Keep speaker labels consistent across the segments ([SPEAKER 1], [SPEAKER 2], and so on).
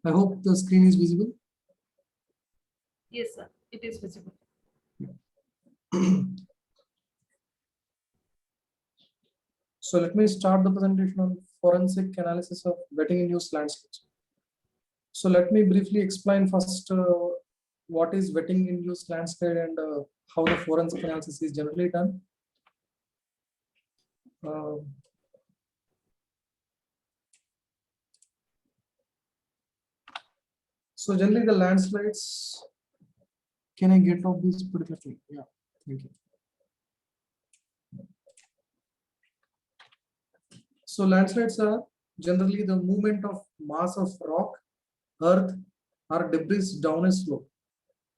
[SPEAKER 1] I hope the screen is visible.
[SPEAKER 2] Yes, sir. It is visible.
[SPEAKER 1] So let me start the presentation on forensic analysis of wetting-induced landscapes. So let me briefly explain first what is wetting-induced landslide and how the forensic analysis is generally done. So generally the landslides, can I get off this particular thing? Yeah, thank you. So landslides are generally the movement of mass of rock, earth, or debris down a slope.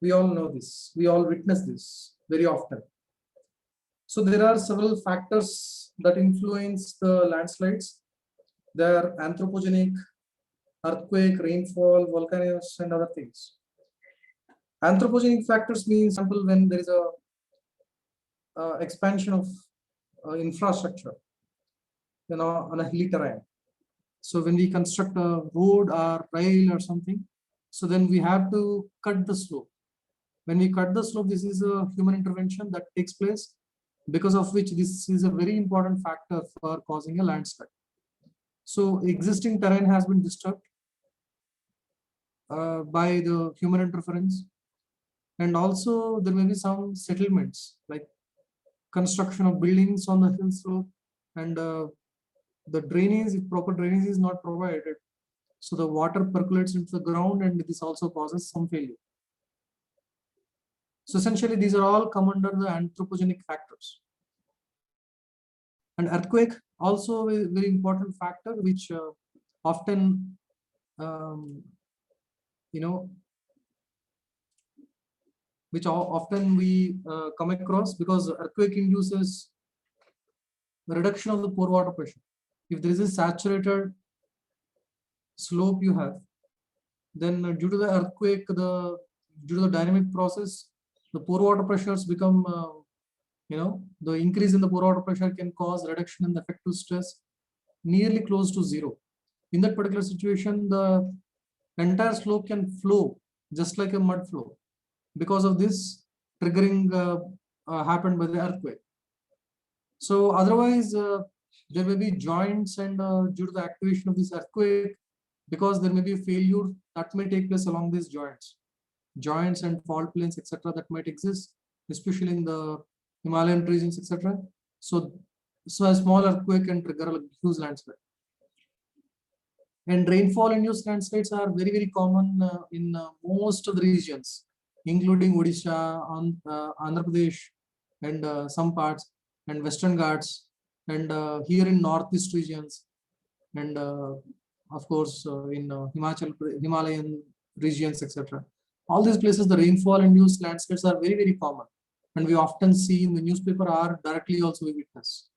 [SPEAKER 1] We all know this. We all witness this very often. So there are several factors that influence the landslides. They are anthropogenic, earthquake, rainfall, volcanoes, and other things. Anthropogenic factors means, for example, when there is a expansion of infrastructure, on a hilly terrain. So when we construct a road or rail or something, so then we have to cut the slope. When we cut the slope, this is a human intervention that takes place, because of which this is a very important factor for causing a landslide. So existing terrain has been disturbed by the human interference, and also there may be some settlements like construction of buildings on the hill slope, and the drainage, if proper drainage is not provided, so the water percolates into the ground, and this also causes some failure. So essentially these are all come under the anthropogenic factors. And earthquake also a very important factor, which often which often we come across, because earthquake induces reduction of the pore water pressure. If there is a saturated slope you have, then due to the earthquake, due to the dynamic process, the pore water pressures become, the increase in the pore water pressure can cause reduction in the effective stress nearly close to zero. In that particular situation, the entire slope can flow just like a mud flow, because of this triggering happened by the earthquake. So otherwise, there may be joints, and due to the activation of this earthquake, because there may be a failure that may take place along these joints and fault planes, etc., that might exist, especially in the Himalayan regions, etc. So a small earthquake can trigger a huge landslide. And rainfall induced landslides are very, very common in most of the regions, including Odisha, Andhra Pradesh, and some parts, and Western Ghats, and here in Northeast regions, and of course in Himalayan regions, etc. All these places, the rainfall induced landslides are very, very common, and we often see in the newspaper or directly also we witness.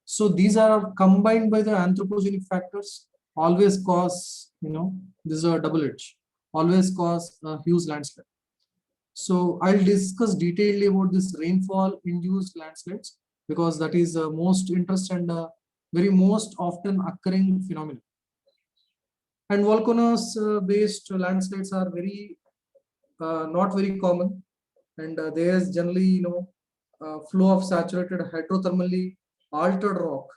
[SPEAKER 1] So these are combined by the anthropogenic factors, always cause, this is a double edge, always cause a huge landslide. So I'll discuss detailedly about this rainfall induced landslides, because that is most interest and very most often occurring phenomenon. And volcanoes based landslides are very not very common, and there's generally flow of saturated hydrothermally altered rock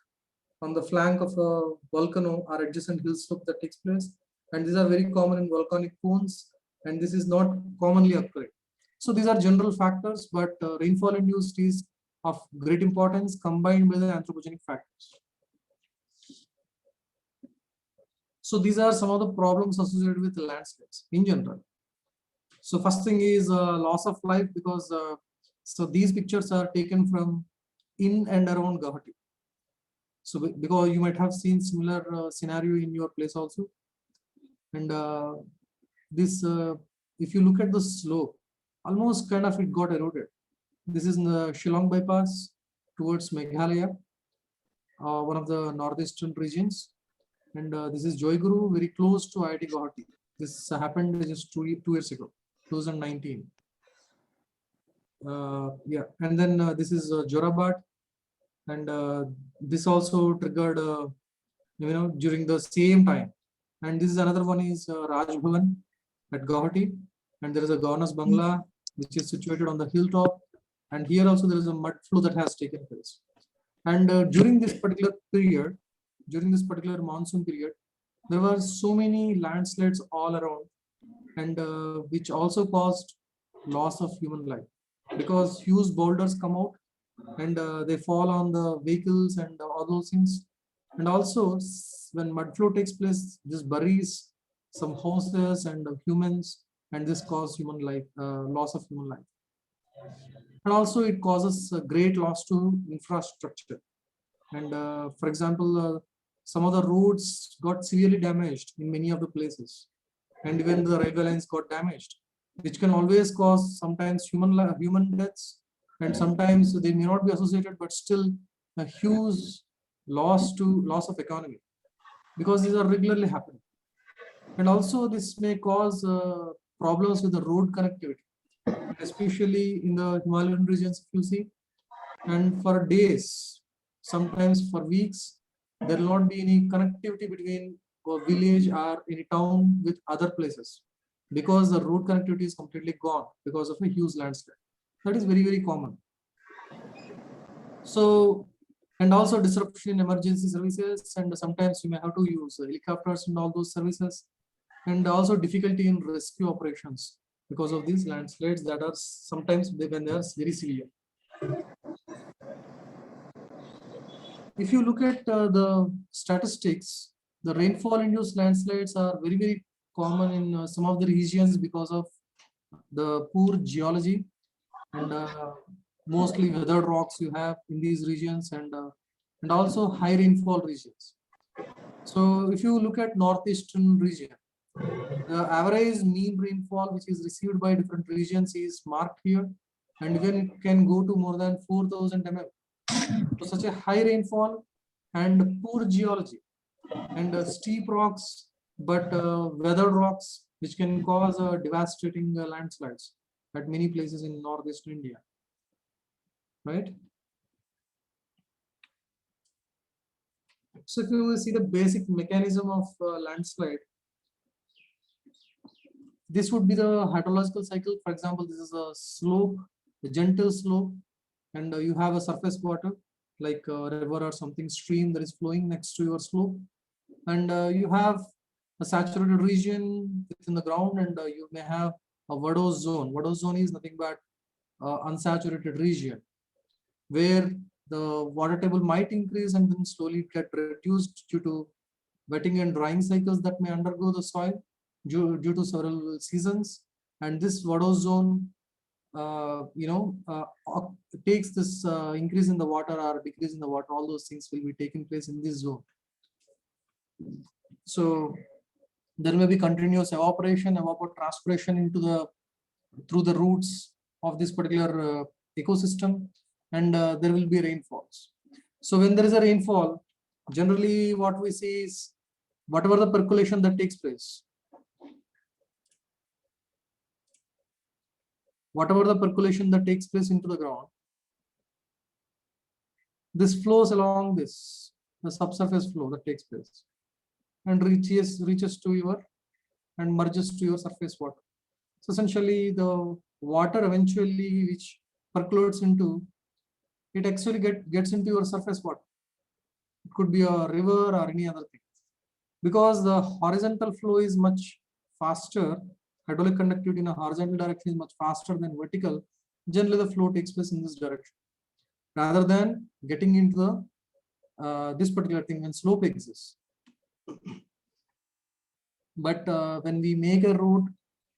[SPEAKER 1] on the flank of a volcano or adjacent hill slope that takes place, and these are very common in volcanic cones, and this is not commonly occurring. So these are general factors, but rainfall induced is of great importance, combined by the anthropogenic factors. So these are some of the problems associated with landslides in general. So first thing is loss of life, because so these pictures are taken from in and around Guwahati. So because you might have seen similar scenario in your place also, and this if you look at the slope, almost kind of it got eroded. This is in the Shillong bypass towards Meghalaya, one of the northeastern regions, and this is Joyguru, very close to IIT Guwahati. This happened just two years ago, 2019. Yeah, and then this is Jorabat, and this also triggered, during the same time. And this is another one is Raj Bhavan at Guwahati, and there is a Governor's Bangla which is situated on the hilltop, and here also there is a mud flow that has taken place. And during this particular period, during this particular monsoon period, there were so many landslides all around, and which also caused loss of human life because huge boulders come out and they fall on the vehicles and all those things. And also when mud flow takes place, this buries some houses and humans, and this causes human life, loss of human life. And also it causes a great loss to infrastructure. And for example, some of the roads got severely damaged in many of the places, and even the railway lines got damaged, which can always cause sometimes human deaths, and sometimes they may not be associated, but still a huge loss of economy, because these are regularly happening. And also this may cause problems with the road connectivity, especially in the Himalayan regions, if you see. And for days, sometimes for weeks, there will not be any connectivity between a village or any town with other places, because the road connectivity is completely gone because of a huge landslide. That is very, very common. So, and also disruption in emergency services, and sometimes you may have to use helicopters and all those services, and also difficulty in rescue operations because of these landslides that are sometimes when they are very severe. If you look at the statistics, the rainfall-induced landslides are very, very common in some of the regions because of the poor geology and mostly weathered rocks you have in these regions, and also high rainfall regions. So if you look at northeastern region, the average mean rainfall which is received by different regions is marked here, and even it can go to more than 4,000 mm. So such a high rainfall and poor geology and steep rocks, but weathered rocks, which can cause devastating landslides at many places in northeastern India, right? So if you see the basic mechanism of landslide, this would be the hydrological cycle. For example, this is a slope, a gentle slope, and you have a surface water like a river or something, stream that is flowing next to your slope, and you have a saturated region within the ground, and you may have a vadose zone. Vadose zone is nothing but unsaturated region where the water table might increase and then slowly get reduced due to wetting and drying cycles that may undergo the soil due to several seasons. And this vadose zone takes this increase in the water or decrease in the water, all those things will be taking place in this zone. So there may be continuous evaporation, evapotranspiration through the roots of this particular ecosystem, and there will be rainfalls. So when there is a rainfall, generally what we see is whatever the percolation that takes place, into the ground, this flows along the subsurface flow that takes place and reaches to your and merges to your surface water. So essentially the water eventually which percolates into, it actually gets into your surface water. It could be a river or any other thing. Because the horizontal flow is much faster, hydraulic conductivity in a horizontal direction is much faster than vertical, generally the flow takes place in this direction rather than getting into the this particular thing when slope exists. But when we make a road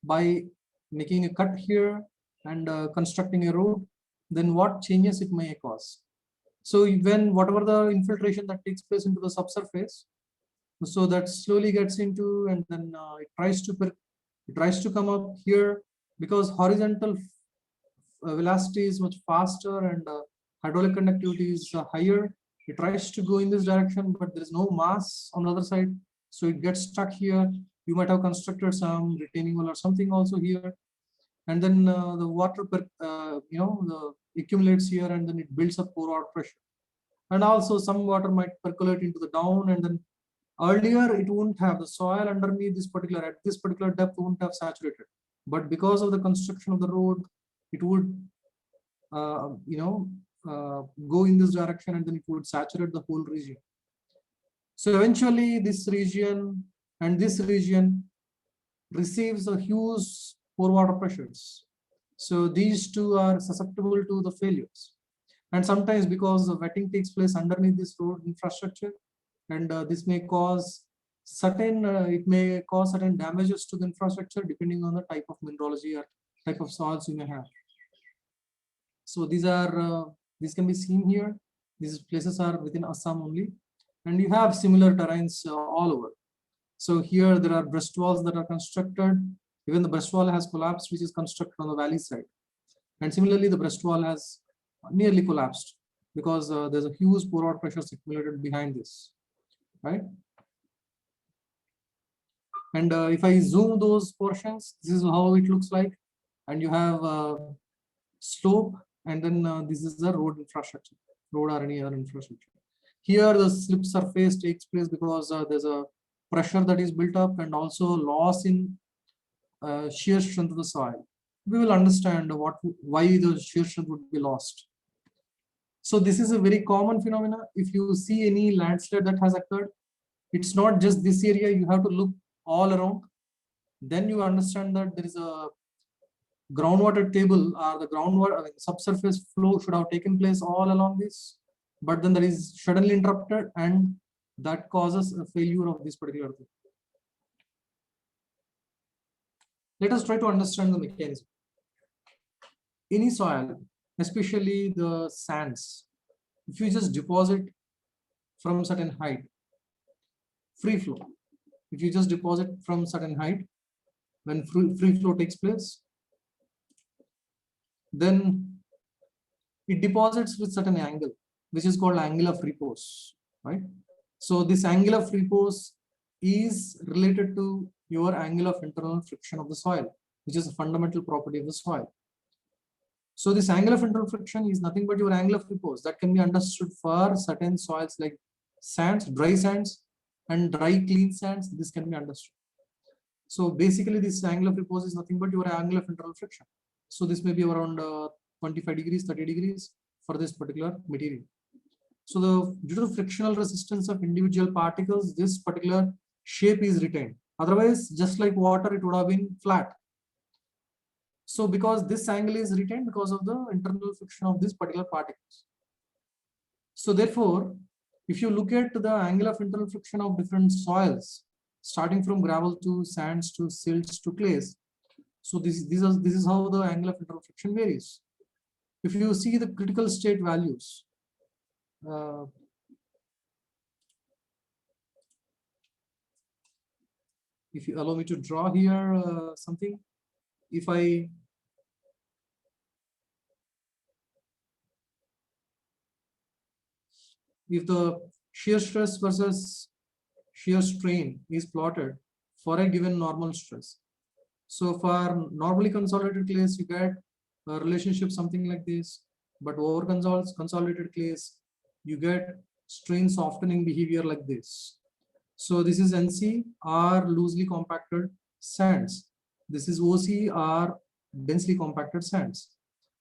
[SPEAKER 1] by making a cut here and constructing a road, then what changes it may cause? So when whatever the infiltration that takes place into the subsurface, so that slowly gets into, and then it tries to come up here, because horizontal velocity is much faster and hydraulic conductivity is higher. It tries to go in this direction, but there is no mass on the other side, so it gets stuck here. You might have constructed some retaining wall or something also here, and then the water accumulates here, and then it builds up pore pressure, and also some water might percolate into the down, and then Earlier, it wouldn't have, the soil underneath this particular, at this particular depth wouldn't have saturated. But because of the construction of the road, it would, go in this direction, and then it would saturate the whole region. So eventually this region and this region receives a huge pore water pressures. So these two are susceptible to the failures. And sometimes because the wetting takes place underneath this road infrastructure, and this may cause certain, it may cause certain damages to the infrastructure depending on the type of mineralogy or type of soils you may have. So these are, these can be seen here. These places are within Assam only, and you have similar terrains all over. So here there are breast walls that are constructed. Even the breast wall has collapsed, which is constructed on the valley side. And similarly, the breast wall has nearly collapsed because there's a huge pore water pressure accumulated behind this, right? And if I zoom those portions, this is how it looks like. And you have slope, and then this is the road infrastructure, road or any other infrastructure. Here the slip surface takes place because there's a pressure that is built up, and also loss in shear strength of the soil. We will understand why the shear strength would be lost. So this is a very common phenomena. If you see any landslide that has occurred, it's not just this area, you have to look all around. Then you understand that there is a groundwater table, or the groundwater subsurface flow should have taken place all along this, but then that is suddenly interrupted, and that causes a failure of this particular thing. Let us try to understand the mechanism. Any soil, especially the sands, if you just deposit from certain height, free flow, if you just deposit from certain height, when free flow takes place, then it deposits with certain angle, which is called angle of repose, right? So this angle of repose is related to your angle of internal friction of the soil, which is a fundamental property of the soil. So this angle of internal friction is nothing but your angle of repose. That can be understood for certain soils like sands, dry sands, and dry clean sands. This can be understood. So basically this angle of repose is nothing but your angle of internal friction. So this may be around 25 degrees, 30 degrees for this particular material. So due to the frictional resistance of individual particles, this particular shape is retained. Otherwise, just like water, it would have been flat. So because this angle is retained because of the internal friction of these particular particles. So therefore, if you look at the angle of internal friction of different soils, starting from gravel to sands to silts to clays, so this is how the angle of internal friction varies. If you see the critical state values, if you allow me to draw here something, if the shear stress versus shear strain is plotted for a given normal stress. So for normally consolidated clays, you get a relationship something like this, but over consolidated clays, you get strain softening behavior like this. So this is NC or loosely compacted sands. This is OC or densely compacted sands.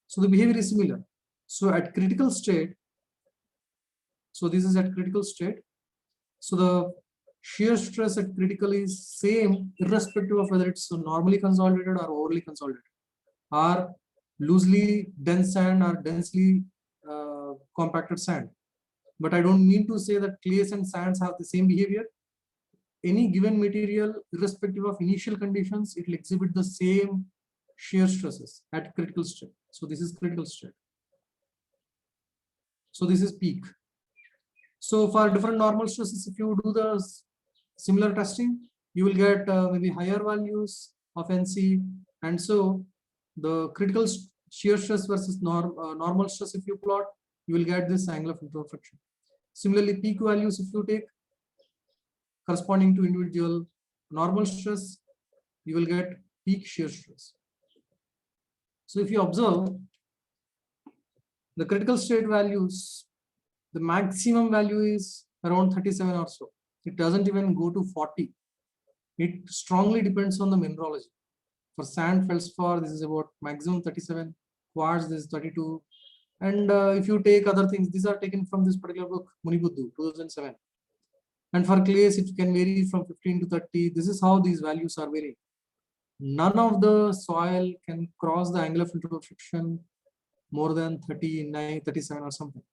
[SPEAKER 1] So the behavior is similar. So at critical state, so this is at critical state. So the shear stress at critical is same irrespective of whether it's normally consolidated or overly consolidated, or loosely dense sand or densely compacted sand. But I don't mean to say that clays and sands have the same behavior. Any given material, irrespective of initial conditions, it will exhibit the same shear stresses at critical state. So this is critical state. So this is peak. So for different normal stresses, if you do the similar testing, you will get maybe higher values of NC, and so the critical shear stress versus normal stress, if you plot, you will get this angle of internal friction. Similarly, peak values, if you take corresponding to individual normal stress, you will get peak shear stress. So if you observe the critical state values, the maximum value is around 37 or so. It doesn't even go to 40. It strongly depends on the mineralogy. For sand, feldspar, this is about maximum 37. Quartz, this is 32. And if you take other things, these are taken from this particular book, Munibuddu, 2007. And for clays, it can vary from 15 to 30. This is how these values are varying. None of the soil can cross the angle of friction more than 39, 37 or something.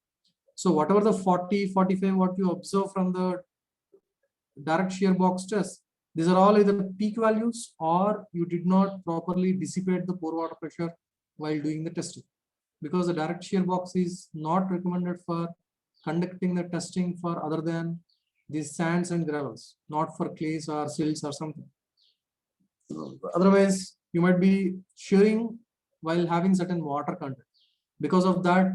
[SPEAKER 1] So whatever the 40, 45, what you observe from the direct shear box test, these are all either peak values or you did not properly dissipate the pore water pressure while doing the testing. Because the direct shear box is not recommended for conducting the testing for other than these sands and gravels, not for clays or silts or something. Otherwise, you might be shearing while having certain water content. Because of that,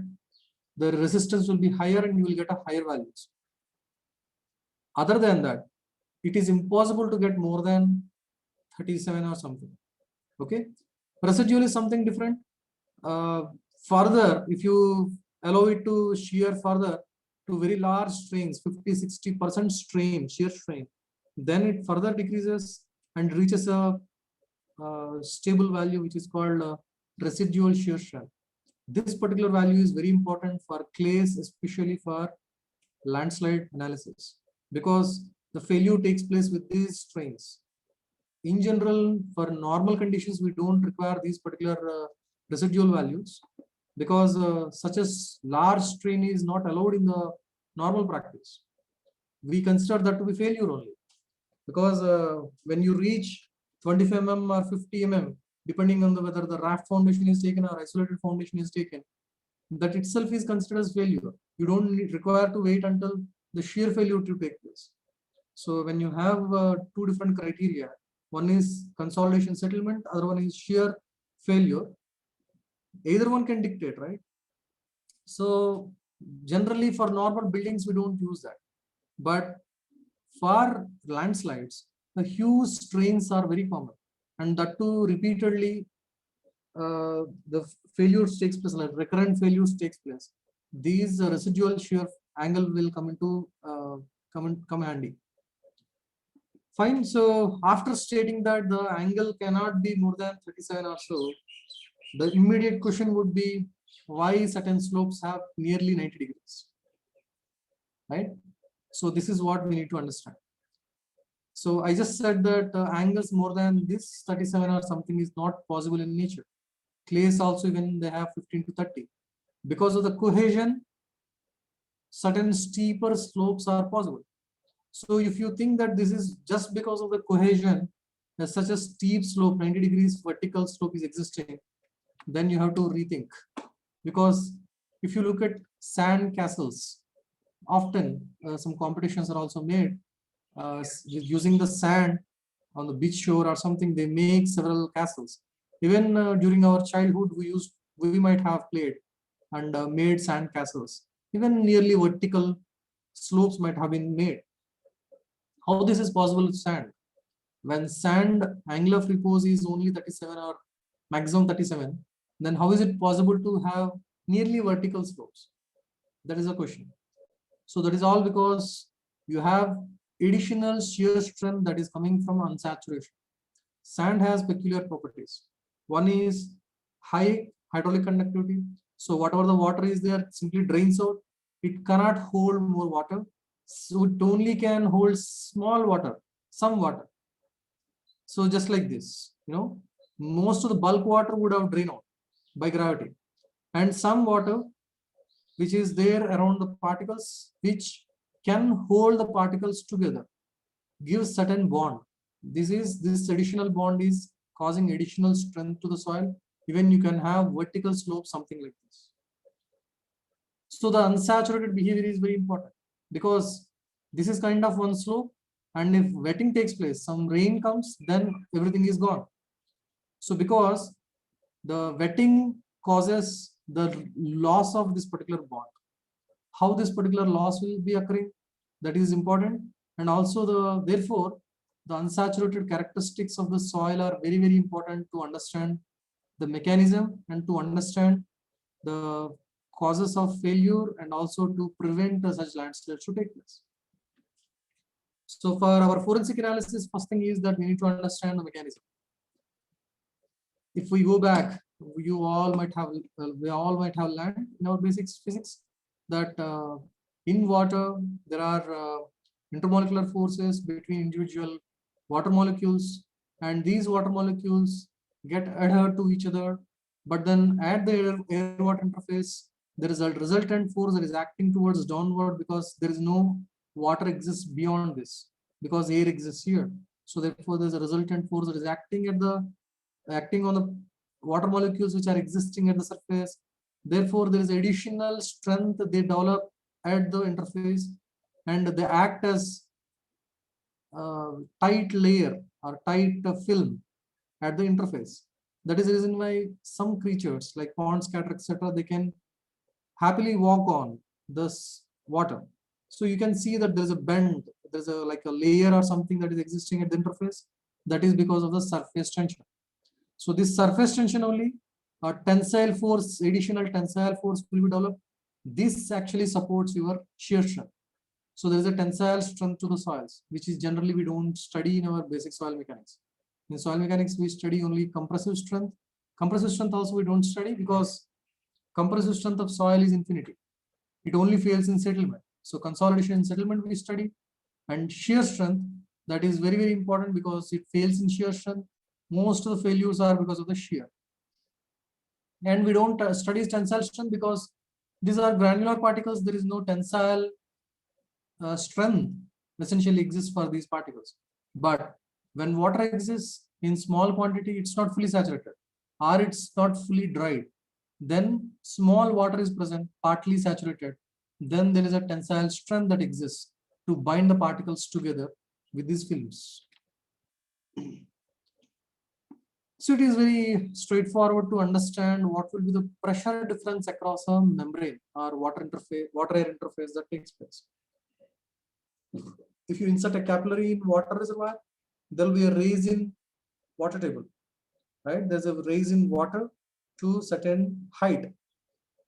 [SPEAKER 1] the resistance will be higher and you will get a higher values. Other than that, it is impossible to get more than 37 or something. Okay, residual is something different. Further, if you allow it to shear further to very large strains, 50-60% strain, shear strain, then it further decreases and reaches a stable value which is called residual shear strength. This particular value is very important for clays, especially for landslide analysis, because the failure takes place with these strains. In general, for normal conditions, we don't require these particular residual values, because such a large strain is not allowed in the normal practice. We consider that to be failure only, because when you reach 25 mm or 50 mm, depending on whether the raft foundation is taken or isolated foundation is taken, that itself is considered as failure. You don't require to wait until the shear failure to take place. So when you have two different criteria, one is consolidation settlement, other one is shear failure, either one can dictate, right? So generally for normal buildings, we don't use that. But for landslides, the huge strains are very common. And that too repeatedly, the failures takes place, like recurrent failures takes place. These residual shear angle will come into come handy. Fine. So after stating that the angle cannot be more than 37 or so, the immediate question would be why certain slopes have nearly 90 degrees, right? So this is what we need to understand. So I just said that angles more than this 37 or something is not possible in nature. Clays also, even they have 15 to 30. Because of the cohesion, certain steeper slopes are possible. So if you think that this is just because of the cohesion, that such a steep slope, 90 degrees vertical slope is existing, then you have to rethink. Because if you look at sand castles, often some competitions are also made using the sand on the beach shore or something. They make several castles. Even during our childhood, we might have played and made sand castles. Even nearly vertical slopes might have been made. How this is possible with sand? When sand angle of repose is only 37 or maximum 37, then how is it possible to have nearly vertical slopes? That is a question. So that is all because you have additional shear strength that is coming from unsaturation. Sand has peculiar properties. One is high hydraulic conductivity. So whatever the water is there simply drains out. It cannot hold more water. So it only can hold small water, some water. So just like this, most of the bulk water would have drained out by gravity, and some water which is there around the particles, which can hold the particles together, gives certain bond. This additional bond is causing additional strength to the soil. Even you can have vertical slope, something like this. So the unsaturated behavior is very important, because this is kind of one slope, and if wetting takes place, some rain comes, then everything is gone. So because the wetting causes the loss of this particular bond, how this particular loss will be occurring, that is important. And also therefore the unsaturated characteristics of the soil are very, very important to understand the mechanism and to understand the causes of failure, and also to prevent such landslides to take place. So for our forensic analysis, first thing is that we need to understand the mechanism. If we go back, we all might have learned in our basics physics that in water there are intermolecular forces between individual water molecules, and these water molecules get adhered to each other. But then at the air-water interface, there is a resultant force that is acting towards downward, because there is no water exists beyond this, because air exists here. So therefore, there's a resultant force that is acting on the water molecules which are existing at the surface. Therefore, there is additional strength they develop at the interface, and they act as tight layer or tight film at the interface. That is the reason why some creatures like pond scatter, etc., they can happily walk on this water. So you can see that there's a bend, there's a like a layer or something that is existing at the interface. That is because of the surface tension. So this surface tension only, a tensile force, additional tensile force will be developed. This actually supports your shear strength. So there is a tensile strength to the soils, which is generally we don't study in our basic soil mechanics. In soil mechanics, we study only compressive strength. Compressive strength also we don't study, because compressive strength of soil is infinity. It only fails in settlement. So consolidation and settlement we study, and shear strength, that is very, very important, because it fails in shear strength. Most of the failures are because of the shear. And we don't study tensile strength because these are granular particles. There is no tensile strength essentially exists for these particles. But when water exists in small quantity, it's not fully saturated or it's not fully dried. Then small water is present, partly saturated. Then there is a tensile strength that exists to bind the particles together with these films. So it is very straightforward to understand what will be the pressure difference across a membrane or water air interface that takes place. If you insert a capillary in water reservoir, there will be a raise in water table, right? There's a raise in water to certain height.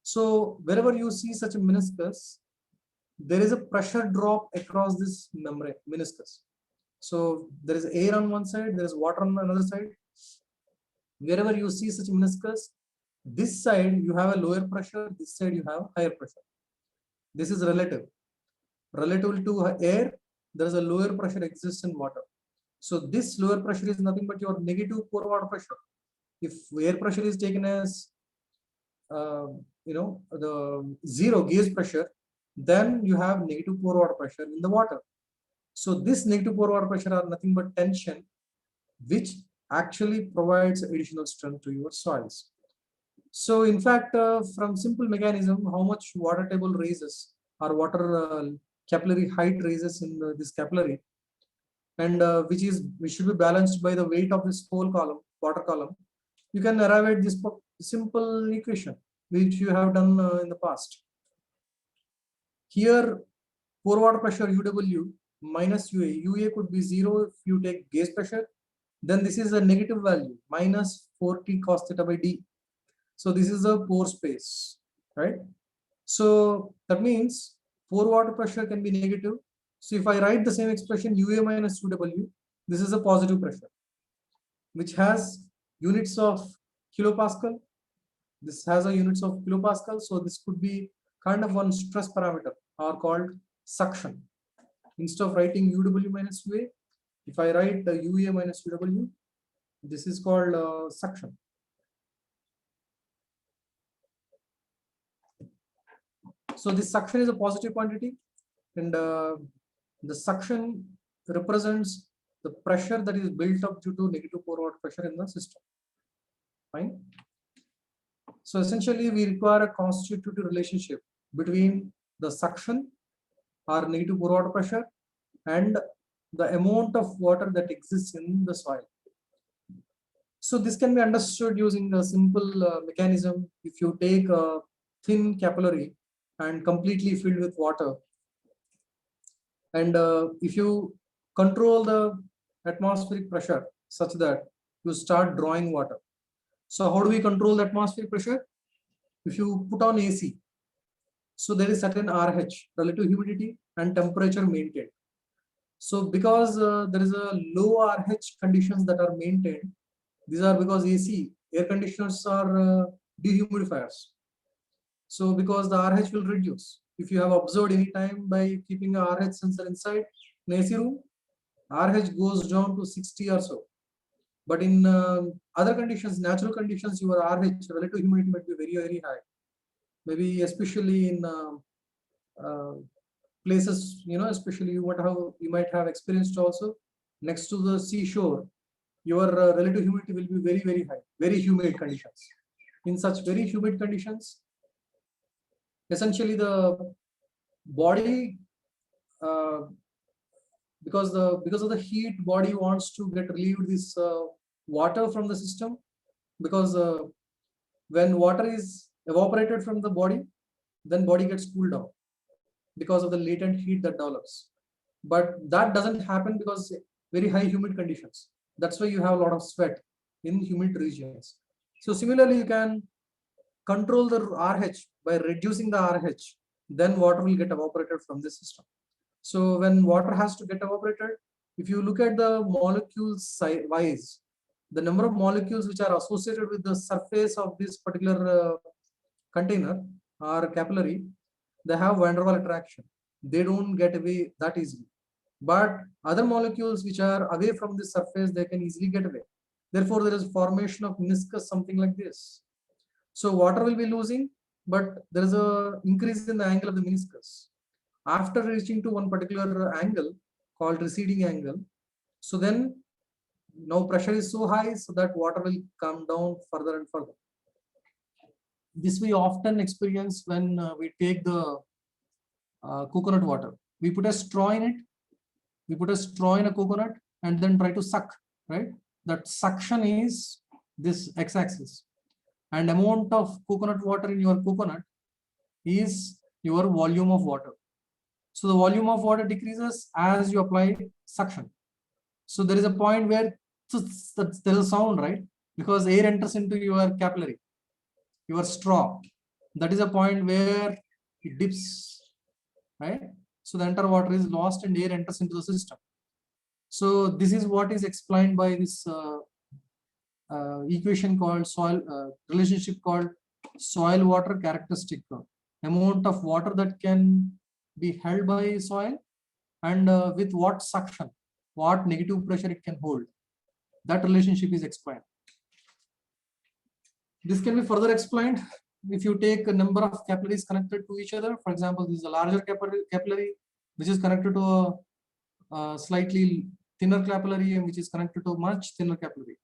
[SPEAKER 1] So wherever you see such a meniscus, there is a pressure drop across this membrane meniscus. So there is air on one side, there is water on another side. Wherever you see such a meniscus, this side you have a lower pressure, this side you have higher pressure. This is relative. Relative to air, there is a lower pressure exists in water. So this lower pressure is nothing but your negative pore water pressure. If air pressure is taken as the zero gauge pressure, then you have negative pore water pressure in the water. So this negative pore water pressure are nothing but tension, which actually provides additional strength to your soils. So in fact, from simple mechanism, how much water table raises or water capillary height raises in this capillary, and which should be balanced by the weight of this whole column, water column. You can arrive at this simple equation which you have done in the past. Here, pore water pressure UW minus UA. UA could be 0 if you take gauge pressure. Then this is a negative value, minus 4t cos theta by d. So this is the pore space, right? So that means pore water pressure can be negative. So if I write the same expression UA minus UW, this is a positive pressure, which has units of kilopascal. This has a units of kilopascal. So this could be kind of one stress parameter or called suction. Instead of writing UW minus UA, if I write the UA minus UW, this is called suction. So this suction is a positive quantity, and the suction represents the pressure that is built up due to negative pore water pressure in the system. Fine. So essentially, we require a constitutive relationship between the suction or negative pore water pressure and the amount of water that exists in the soil. So this can be understood using a simple mechanism. If you take a thin capillary and completely filled with water, and if you control the atmospheric pressure such that you start drawing water. So how do we control the atmospheric pressure? If you put on AC, so there is certain RH, relative humidity, and temperature maintained. So because there is a low RH conditions that are maintained, these are because AC, air conditioners are dehumidifiers. So because the RH will reduce. If you have observed any time by keeping a RH sensor inside an AC room, RH goes down to 60 or so. But in other conditions, natural conditions, your RH, relative humidity, might be very, very high. Maybe especially in places, especially you might have experienced also next to the seashore, your relative humidity will be very, very high, very humid conditions. In such very humid conditions, essentially the body, because of the heat, body wants to get relieved this water from the system, because when water is evaporated from the body, then body gets cooled down because of the latent heat that develops. But that doesn't happen because very high humid conditions. That's why you have a lot of sweat in humid regions. So similarly, you can control the RH by reducing the RH, then water will get evaporated from the system. So when water has to get evaporated, if you look at the molecules wise, the number of molecules which are associated with the surface of this particular container or capillary, they have van der Waals attraction. They don't get away that easily. But other molecules which are away from the surface, they can easily get away. Therefore, there is formation of meniscus, something like this. So water will be losing, but there is a increase in the angle of the meniscus. After reaching to one particular angle called receding angle, so then now pressure is so high so that water will come down further and further. This we often experience when we take the coconut water. We put a straw in it. We put a straw in a coconut and then try to suck, right? That suction is this x-axis. And amount of coconut water in your coconut is your volume of water. So the volume of water decreases as you apply suction. So there is a point where there is a sound, right? Because air enters into your capillary, your straw. That is a point where it dips, right? So the entire water is lost and air enters into the system. So this is what is explained by this equation called relationship called soil water characteristic. Amount of water that can be held by soil and with what suction, what negative pressure it can hold. That relationship is explained. This can be further explained if you take a number of capillaries connected to each other. For example, this is a larger capillary which is connected to a slightly thinner capillary and which is connected to a much thinner capillary.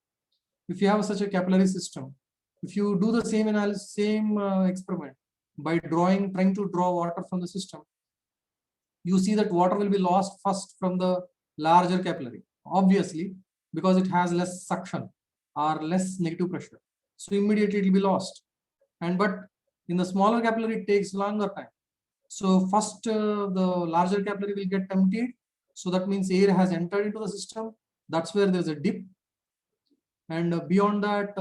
[SPEAKER 1] If you have such a capillary system, if you do the same analysis, same experiment by trying to draw water from the system, you see that water will be lost first from the larger capillary, obviously, because it has less suction or less negative pressure. So immediately it will be lost. But in the smaller capillary, it takes longer time. So first the larger capillary will get emptied. So that means air has entered into the system. That's where there's a dip. And beyond that,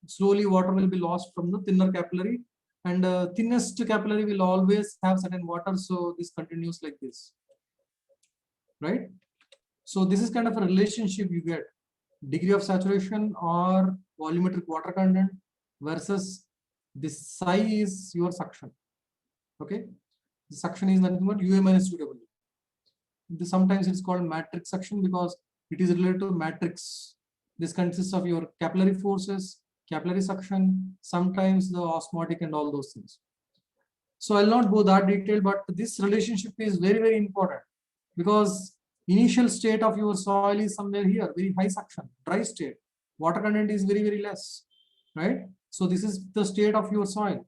[SPEAKER 1] slowly water will be lost from the thinner capillary. And thinnest capillary will always have certain water. So this continues like this, right? So this is kind of a relationship you get. Degree of saturation or volumetric water content versus this psi is your suction. Okay, the suction is nothing but UA minus UW. Sometimes it's called matrix suction because it is related to matrix. This consists of your capillary forces, capillary suction, sometimes the osmotic and all those things. So I'll not go that detail, but this relationship is very, very important because initial state of your soil is somewhere here, very high suction, dry state. Water content is very, very less, right? So this is the state of your soil.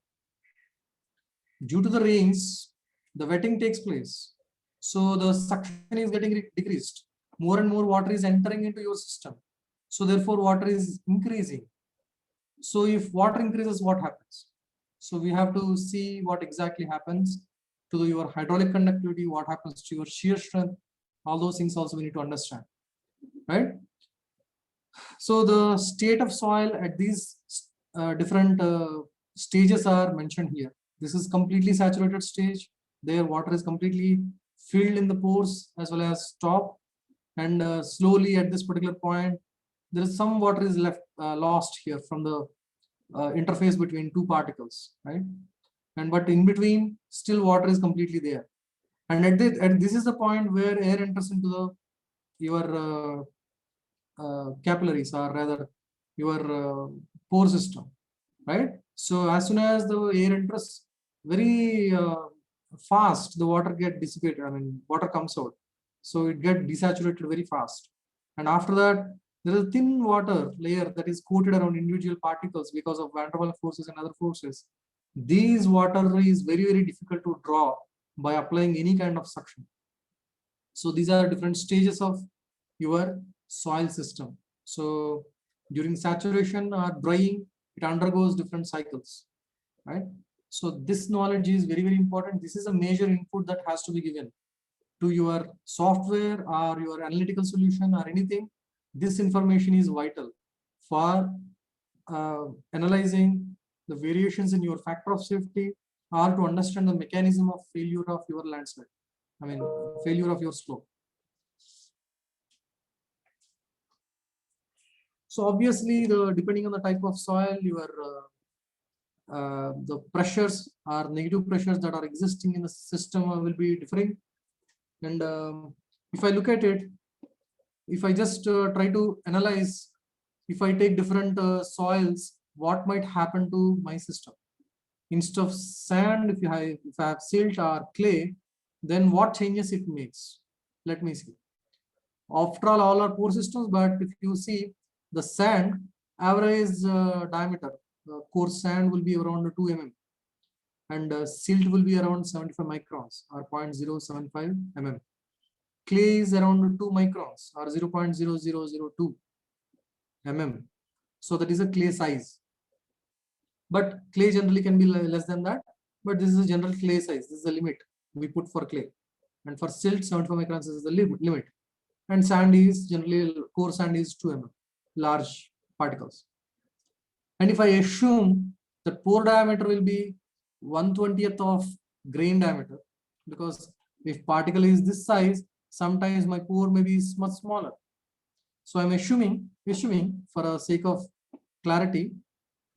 [SPEAKER 1] Due to the rains, the wetting takes place. So the suction is getting decreased. More and more water is entering into your system. So therefore water is increasing. So if water increases, what happens? So we have to see what exactly happens to your hydraulic conductivity, what happens to your shear strength. All those things also we need to understand, right? So the state of soil at these different stages are mentioned here. This is completely saturated stage. There water is completely filled in the pores as well as top. and slowly at this particular point, there is some water is left lost here from the interface between two particles, right? And but in between, still water is completely there. And at this is the point where air enters into the your capillaries, or rather your pore system, right? So as soon as the air enters, very fast the water get dissipated. I mean, water comes out, so it get desaturated very fast. And after that, there is a thin water layer that is coated around individual particles because of van der Waals forces and other forces. These water is very difficult to draw by applying any kind of suction. So these are different stages of your soil system. So during saturation or drying, it undergoes different cycles, right? So this knowledge is very important. This is a major input that has to be given to your software or your analytical solution or anything. This information is vital for analyzing the variations in your factor of safety, or to understand the mechanism of failure of your landslide. I mean, failure of your slope. So obviously, depending on the type of soil, your the pressures or negative pressures that are existing in the system will be differing. And if I look at it, if I just try to analyze, if I take different soils, what might happen to my system? Instead of sand, if I have silt or clay, then what changes it makes? Let me see. After all are pore systems, but if you see the sand average diameter, coarse sand will be around 2 mm, and silt will be around 75 microns or 0.075 mm. Clay is around 2 microns or 0.0002 mm. So that is a clay size. But clay generally can be less than that. But this is a general clay size. This is the limit we put for clay. And for silt, 75 microns is the limit. And sand is generally, coarse sand is 2 mm, large particles. And if I assume that pore diameter will be 1/20th of grain diameter, because if particle is this size, sometimes my pore may be much smaller. So I'm assuming for the sake of clarity,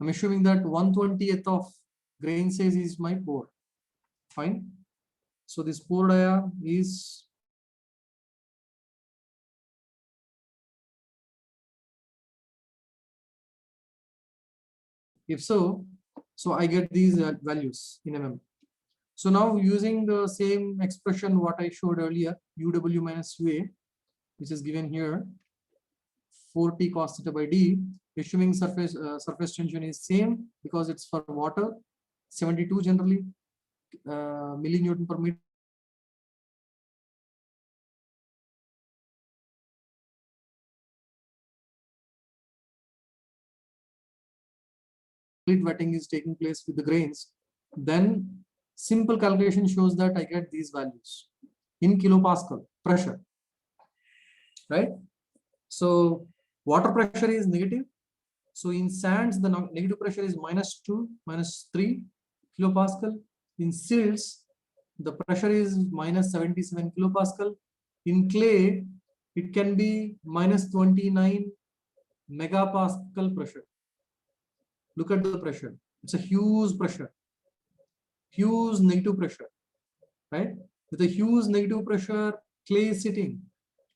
[SPEAKER 1] I'm assuming that 1/20th of grain size is my pore. Fine. So this pore dia is if so I get these values in mm. So now using the same expression what I showed earlier, UW minus UA, which is given here, 4T cos theta by D, assuming surface tension is same because it's for water, 72 generally millinewton per meter. Wetting is taking place with the grains, then simple calculation shows that I get these values in kilopascal pressure, right? So water pressure is negative. So in sands, the negative pressure is -2, -3 kilopascal. In silts, the pressure is -77 kilopascal. In clay, it can be -29 megapascal pressure. Look at the pressure. It's a huge pressure, huge negative pressure, right? With a huge negative pressure, clay is sitting,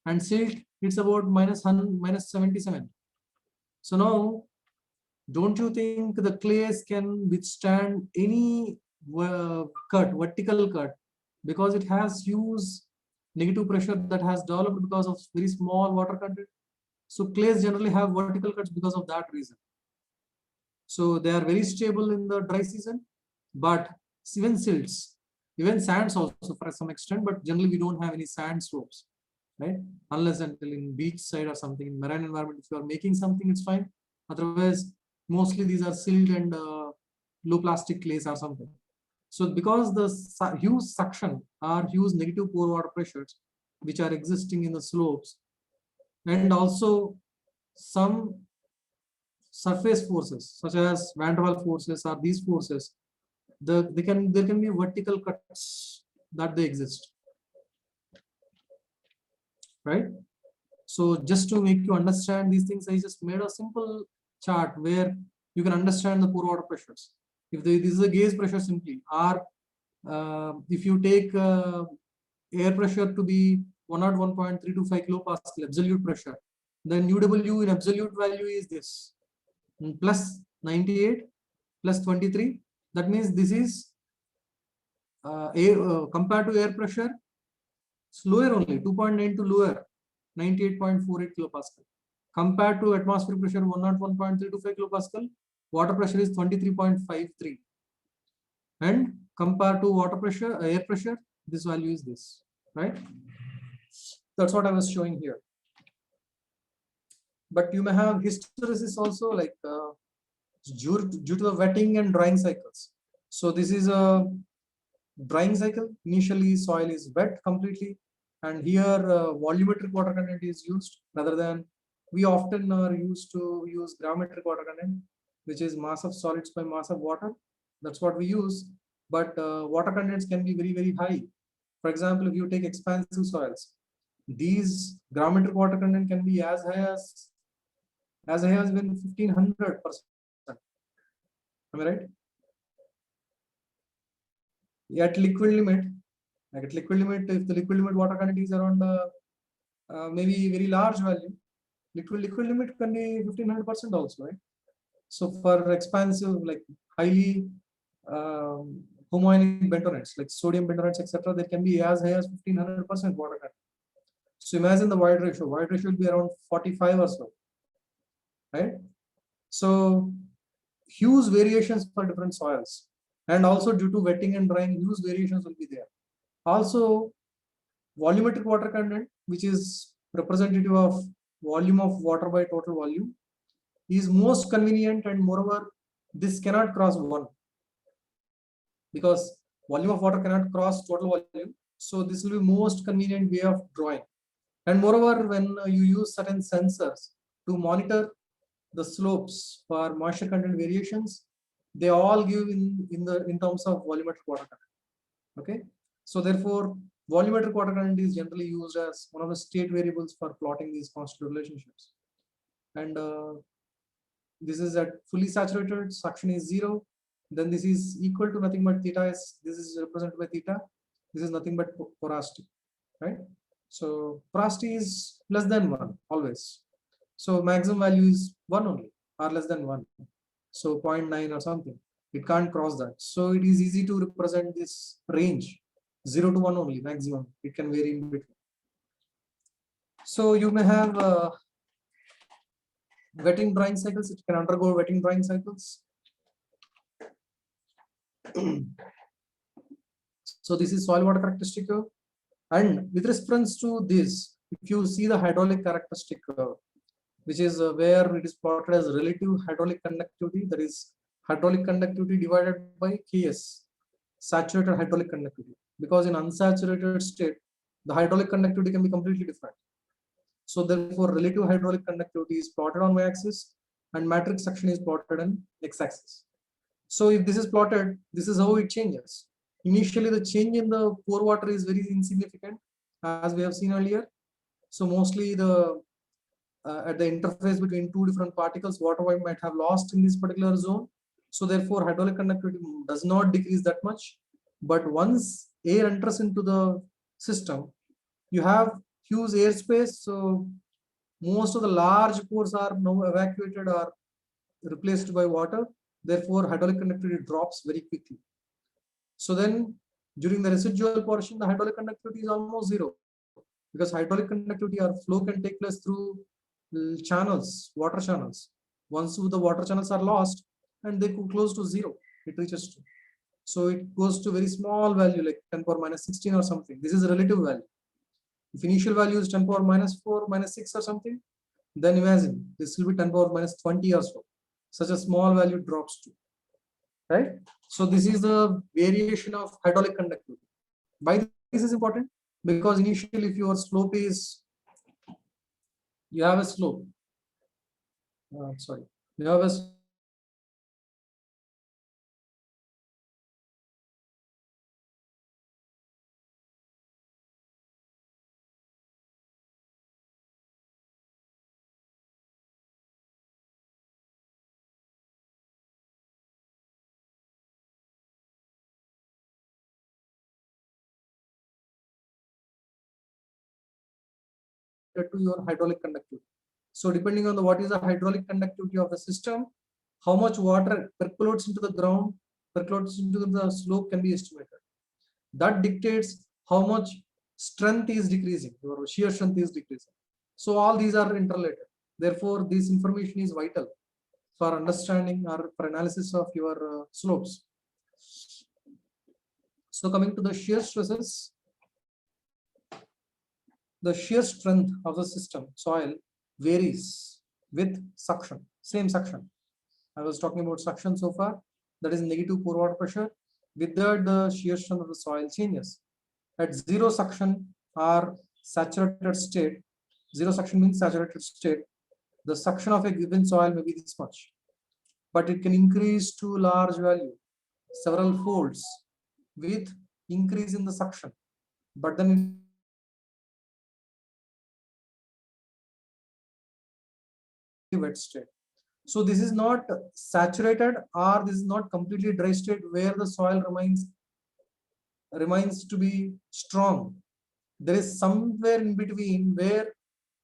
[SPEAKER 1] and silt, it's about -100, -77. So now, don't you think the clays can withstand any vertical cut, because it has huge negative pressure that has developed because of very small water content? So clays generally have vertical cuts because of that reason. So they are very stable in the dry season, but even silts, even sands also for some extent, but generally we don't have any sand slopes, right? Unless until in beach side or something, in marine environment, if you are making something, it's fine. Otherwise, mostly these are silt and low plastic clays or something. So because the huge suction or huge negative pore water pressures which are existing in the slopes, and also some surface forces such as van der Waals forces or these forces, there can be vertical cuts that they exist, right? So just to make you understand these things, I just made a simple chart where you can understand the pore water pressures. If this is a gauge pressure simply, or if you take air pressure to be 101.325 kilopascal absolute pressure, then UW in absolute value is this, plus 98 plus 23. That means this is compared to air pressure, it's lower only, 2.9 to lower, 98.48 kilopascal. Compared to atmospheric pressure 101.325 kilopascal, water pressure is 23.53. And compared to water pressure, air pressure, this value is this, right? That's what I was showing here. But you may have hysteresis also, like due to the wetting and drying cycles. So this is a drying cycle. Initially soil is wet completely, and here volumetric water content is used rather than, we often are used to use gravimetric water content, which is mass of solids by mass of water. That's what we use. But water contents can be very high. For example, if you take expansive soils, these gravimetric water content can be as high as even 1500%. Am I right? At liquid limit, if the liquid limit water content is around maybe very large value, liquid limit can be 1500% also, right? So for expansive, like highly homogenic bentonates, like sodium bentonates, etc., there can be as high as 1500% water content. So imagine the void ratio. Void ratio will be around 45 or so, right? So huge variations for different soils, and also due to wetting and drying, huge variations will be there. Also, volumetric water content, which is representative of volume of water by total volume, is most convenient, and moreover, this cannot cross 1 because volume of water cannot cross total volume. So this will be most convenient way of drawing. And moreover, when you use certain sensors to monitor the slopes for moisture content variations, they all give in terms of volumetric water content. Okay, so therefore volumetric water content is generally used as one of the state variables for plotting these constitutive relationships. And this is at fully saturated, suction is 0. Then this is equal to nothing but theta is, this is represented by theta. This is nothing but porosity, right? So porosity is less than 1 always. So maximum value is 1 only, or less than 1. So 0.9 or something. It can't cross that. So it is easy to represent this range, 0 to 1 only maximum. It can vary in between. So you may have wetting drying cycles. It can undergo wetting drying cycles. So this is soil water characteristic curve. And with reference to this, if you see the hydraulic characteristic curve, which is where it is plotted as relative hydraulic conductivity, that is hydraulic conductivity divided by Ks, saturated hydraulic conductivity. Because in unsaturated state, the hydraulic conductivity can be completely different. So therefore, relative hydraulic conductivity is plotted on y-axis and matrix suction is plotted on x-axis. So if this is plotted, this is how it changes. Initially, the change in the pore water is very insignificant, as we have seen earlier. So mostly the at the interface between two different particles, water might have lost in this particular zone. So therefore, hydraulic conductivity does not decrease that much. But once air enters into the system, you have huge airspace. So most of the large pores are now evacuated or replaced by water. Therefore, hydraulic conductivity drops very quickly. So then during the residual portion, the hydraulic conductivity is almost 0, because hydraulic conductivity or flow can take place through channels, water channels. Once the water channels are lost and they go close to 0, it reaches to. So it goes to very small value like 10 power minus 16 or something. This is a relative value. If initial value is 10 power minus 4, minus 6 or something, then imagine this will be 10 power minus 20 or so. Such a small value drops to, right? So this is the variation of hydraulic conductivity. Why this is important? Because initially if your slope is, you have a slope, you have a to your hydraulic conductivity. So depending on what is the hydraulic conductivity of the system, how much water percolates into the ground, percolates into the slope can be estimated. That dictates how much strength is decreasing, your shear strength is decreasing. So all these are interrelated. Therefore, this information is vital for understanding or for analysis of your slopes. So coming to the shear stresses, the shear strength of the system soil varies with suction, same suction. I was talking about suction so far, that is negative pore water pressure. With that, the shear strength of the soil changes. At zero suction or saturated state, zero suction means saturated state, the suction of a given soil may be this much, but it can increase to large value, several folds with increase in the suction. But then wet state. So this is not saturated or this is not completely dry state where the soil remains to be strong. There is somewhere in between where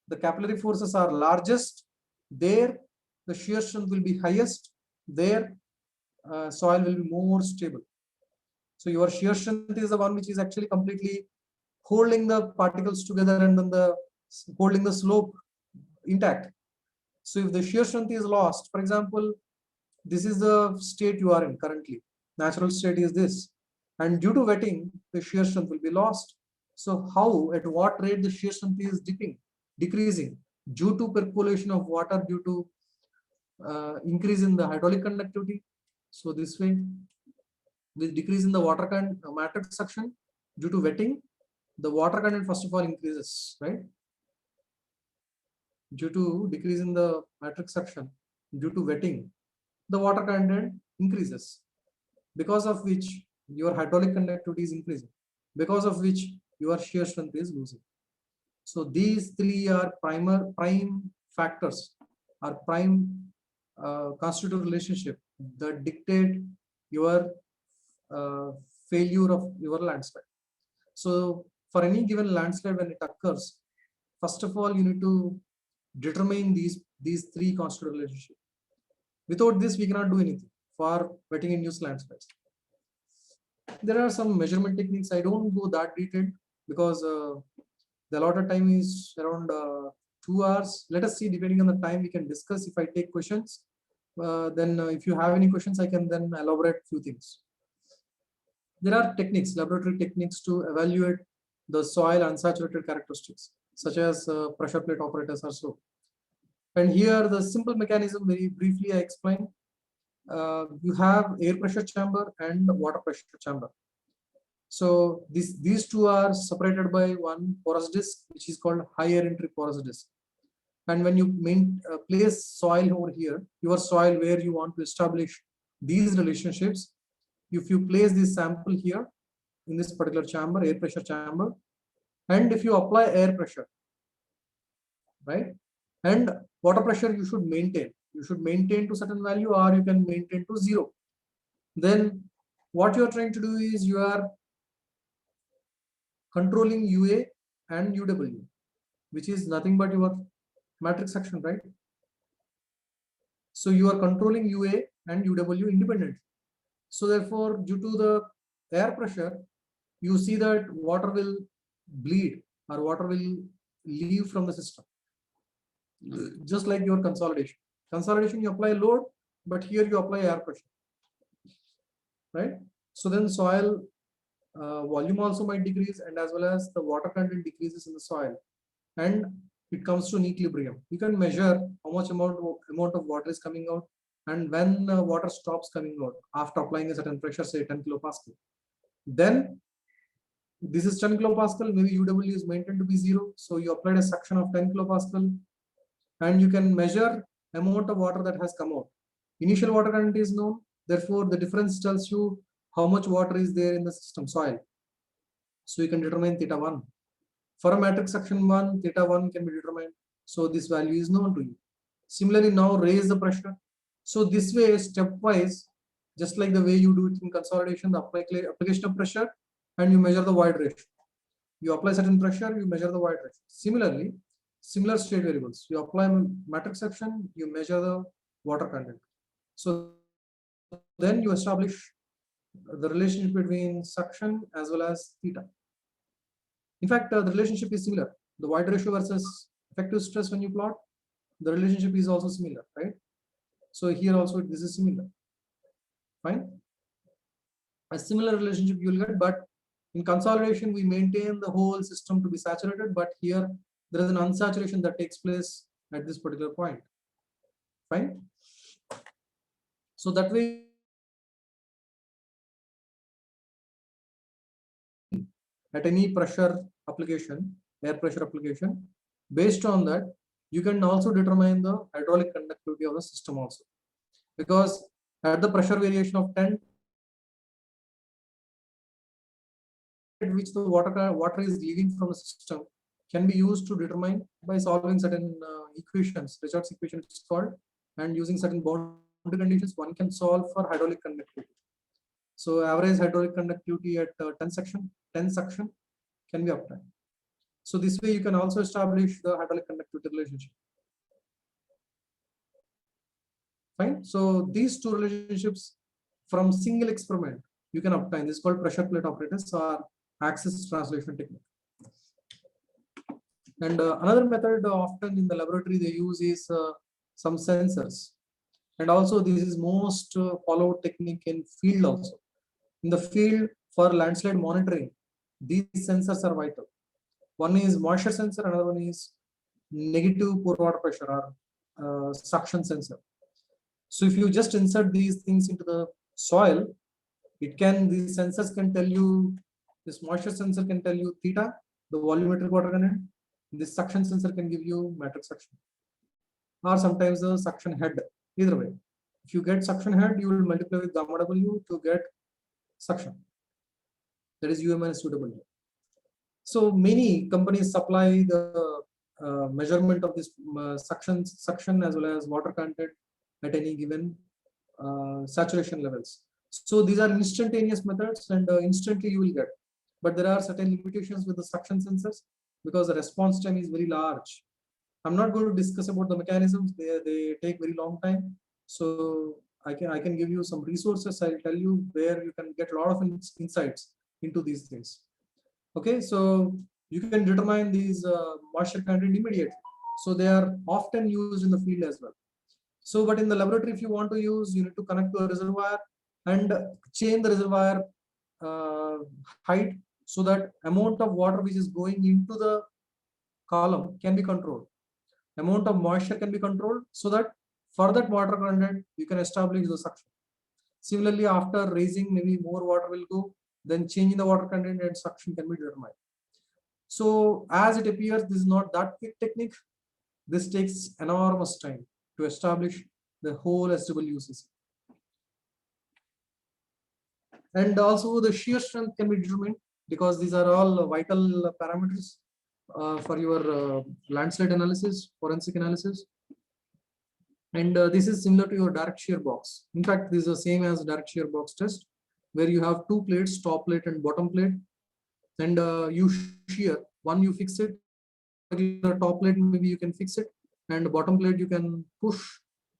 [SPEAKER 1] the capillary forces are largest, there the shear strength will be highest, there soil will be more stable. So your shear strength is the one which is actually completely holding the particles together and then holding the slope intact. So if the shear strength is lost, for example, this is the state you are in currently, natural state is this, and due to wetting, the shear strength will be lost. So how, at what rate the shear strength is decreasing due to percolation of water, due to increase in the hydraulic conductivity. So this way, with decrease in the water matrix suction due to wetting, the water content first of all increases, right? Due to decrease in the matrix suction due to wetting, the water content increases, because of which your hydraulic conductivity is increasing, because of which your shear strength is losing. So these three are prime factors or prime constitutive relationship that dictate your failure of your landslide. So for any given landslide, when it occurs, first of all you need to determine these three constitutive relationships. Without this, we cannot do anything for wetting-induced landslides. There are some measurement techniques. I don't go that detailed because the allotted time is around 2 hours. Let us see, depending on the time we can discuss. If I take questions, then if you have any questions, I can then elaborate few things. There are techniques, laboratory techniques to evaluate the soil unsaturated characteristics, such as pressure plate operators or so. And here the simple mechanism, very briefly I explain. You have air pressure chamber and water pressure chamber. So these two are separated by one porous disc, which is called high air entry porous disc. And when you place soil over here, your soil where you want to establish these relationships, if you place this sample here in this particular chamber, air pressure chamber, and if you apply air pressure, right, and water pressure you should maintain to certain value, or you can maintain to 0. Then what you are trying to do is you are controlling UA and UW, which is nothing but your matrix suction, right? So you are controlling UA and UW independently. So therefore, due to the air pressure, you see that water will bleed or water will leave from the system. Just like your consolidation. Consolidation, you apply load, but here you apply air pressure, right? So then soil volume also might decrease, and as well as the water content decreases in the soil, and it comes to an equilibrium. You can measure how much amount of water is coming out, and when water stops coming out after applying a certain pressure, say 10 kilopascal. Then this is 10 kilopascal, maybe UW is maintained to be 0. So you applied a suction of 10 kilopascal, and you can measure amount of water that has come out. Initial water content is known, therefore the difference tells you how much water is there in the system soil. So you can determine theta 1. For a matrix suction 1, theta 1 can be determined. So this value is known to you. Similarly, now raise the pressure. So this way, stepwise, just like the way you do it in consolidation, the application of pressure, and you measure the void ratio. You apply certain pressure, you measure the void ratio. Similarly, similar state variables. You apply matrix suction, you measure the water content. So then you establish the relationship between suction as well as theta. In fact, the relationship is similar. The void ratio versus effective stress when you plot, the relationship is also similar, right? So here also this is similar. Fine. A similar relationship you will get, but in consolidation we maintain the whole system to be saturated, but here there is an unsaturation that takes place at this particular point. Fine. So that way at any pressure application, air pressure application, based on that you can also determine the hydraulic conductivity of the system also, because at the pressure variation of 10 at which the water is leaving from the system can be used to determine by solving certain equations, Richards equation it's called, and using certain boundary conditions one can solve for hydraulic conductivity. So average hydraulic conductivity at 10 suction can be obtained. So this way you can also establish the hydraulic conductivity relationship. Fine. So these two relationships from single experiment you can obtain. This is called pressure plate operators or axis translation technique. And another method often in the laboratory they use is some sensors. And also this is most followed technique in field also. In the field for landslide monitoring, these sensors are vital. One is moisture sensor, another one is negative pore water pressure or suction sensor. So if you just insert these things into the soil, these sensors can tell you, this moisture sensor can tell you theta, the volumetric water content. This suction sensor can give you matrix suction, or sometimes the suction head. Either way, if you get suction head, you will multiply with gamma W to get suction. That is U minus UW. So many companies supply the measurement of this suction as well as water content at any given saturation levels. So these are instantaneous methods and instantly you will get. But there are certain limitations with the suction sensors because the response time is very large. I'm not going to discuss about the mechanisms. They take very long time. So I can give you some resources. I'll tell you where you can get a lot of insights into these things. Okay, so you can determine these moisture content immediately. So they are often used in the field as well. So, but in the laboratory, if you want to use, you need to connect to a reservoir and change the reservoir height so that amount of water which is going into the column can be controlled. Amount of moisture can be controlled so that for that water content, you can establish the suction. Similarly, after raising, maybe more water will go, then changing the water content and suction can be determined. So as it appears, this is not that quick technique. This takes enormous time to establish the whole SWCC. And also the shear strength can be determined because these are all vital parameters for your landslide analysis, forensic analysis. And this is similar to your direct shear box. In fact, this is the same as direct shear box test, where you have two plates, top plate and bottom plate, and you shear. One you fix it, the top plate maybe you can fix it, and the bottom plate you can push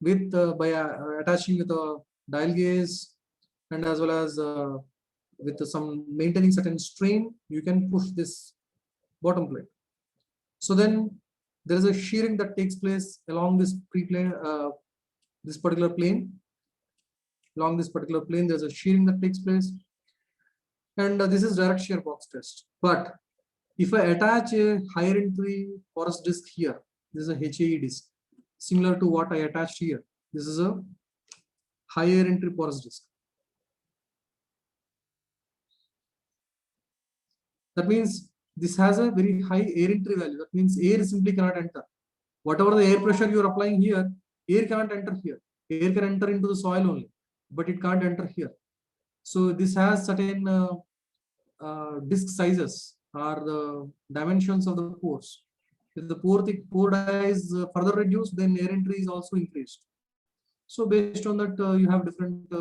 [SPEAKER 1] with by attaching with a dial gauge, and as well as with some maintaining certain strain, you can push this bottom plate. So then there is a shearing that takes place along this pre-plane, this particular plane. Along this particular plane, there's a shearing that takes place, and this is direct shear box test. But if I attach a higher entry porous disc here, this is a HAE disc, similar to what I attached here. This is a higher entry porous disc. That means this has a very high air entry value. That means air simply cannot enter. Whatever the air pressure you are applying here, air cannot enter here. Air can enter into the soil only, but it can't enter here. So this has certain disc sizes or the dimensions of the pores. If the pore die is further reduced, then air entry is also increased. So based on that, you have different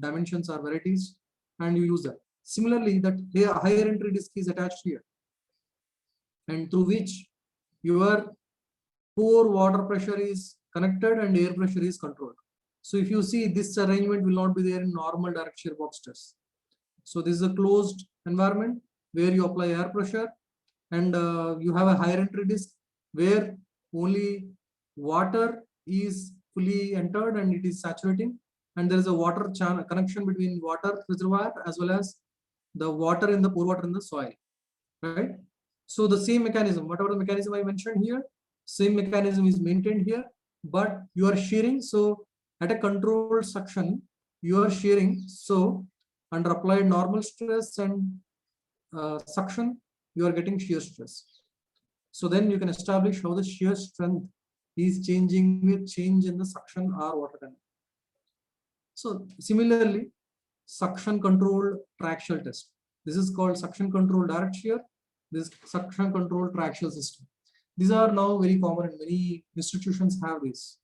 [SPEAKER 1] dimensions or varieties, and you use that. Similarly, that higher entry disc is attached here, and through which your pore water pressure is connected and air pressure is controlled. So if you see, this arrangement will not be there in normal direct shear box test. So this is a closed environment where you apply air pressure, and you have a higher entry disk where only water is fully entered and it is saturating, and there is a water channel connection between water reservoir as well as the water in the pore water in the soil, right? So the same mechanism, whatever the mechanism I mentioned here, same mechanism is maintained here, but you are shearing. So at a controlled suction, you are shearing. So under applied normal stress and suction, you are getting shear stress. So then you can establish how the shear strength is changing with change in the suction or water dynamics. So similarly, suction controlled traxial test. This is called suction controlled direct shear. This suction controlled traxial system. These are now very common and many institutions have this.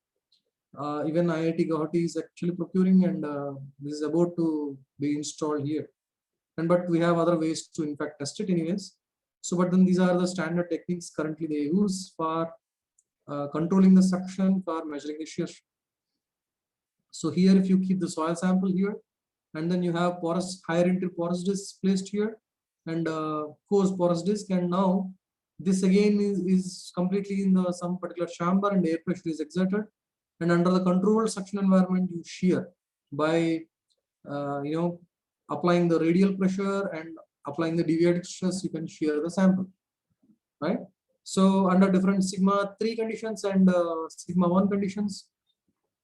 [SPEAKER 1] Even IIT Guwahati is actually procuring, and this is about to be installed here. And but we have other ways to in fact test it anyways. So but then these are the standard techniques currently they use for controlling the suction, for measuring the shear. So here if you keep the soil sample here, and then you have porous higher entry porous disc placed here, and coarse porous disc, and now this again is completely in the some particular chamber, and air pressure is exerted, and under the controlled suction environment you shear by applying the radial pressure and applying the deviated stress. You can shear the sample, right? So under different sigma 3 conditions and sigma 1 conditions,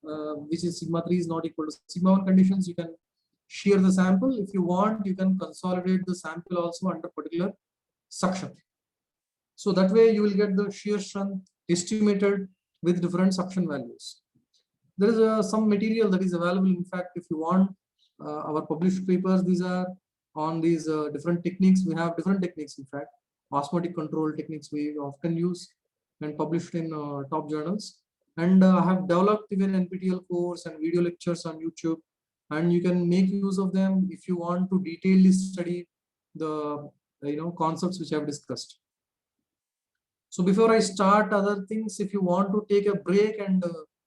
[SPEAKER 1] which is sigma 3 is not equal to sigma 1 conditions, you can shear the sample. If you want, you can consolidate the sample also under particular suction. So that way you will get the shear strength estimated with different suction values. There is some material that is available. In fact, if you want our published papers, these are on these different techniques. We have different techniques, in fact, osmotic control techniques we often use and published in top journals. And I have developed even NPTEL course and video lectures on YouTube, and you can make use of them if you want to detailedly study the concepts which I have discussed. So before I start other things, if you want to take a break and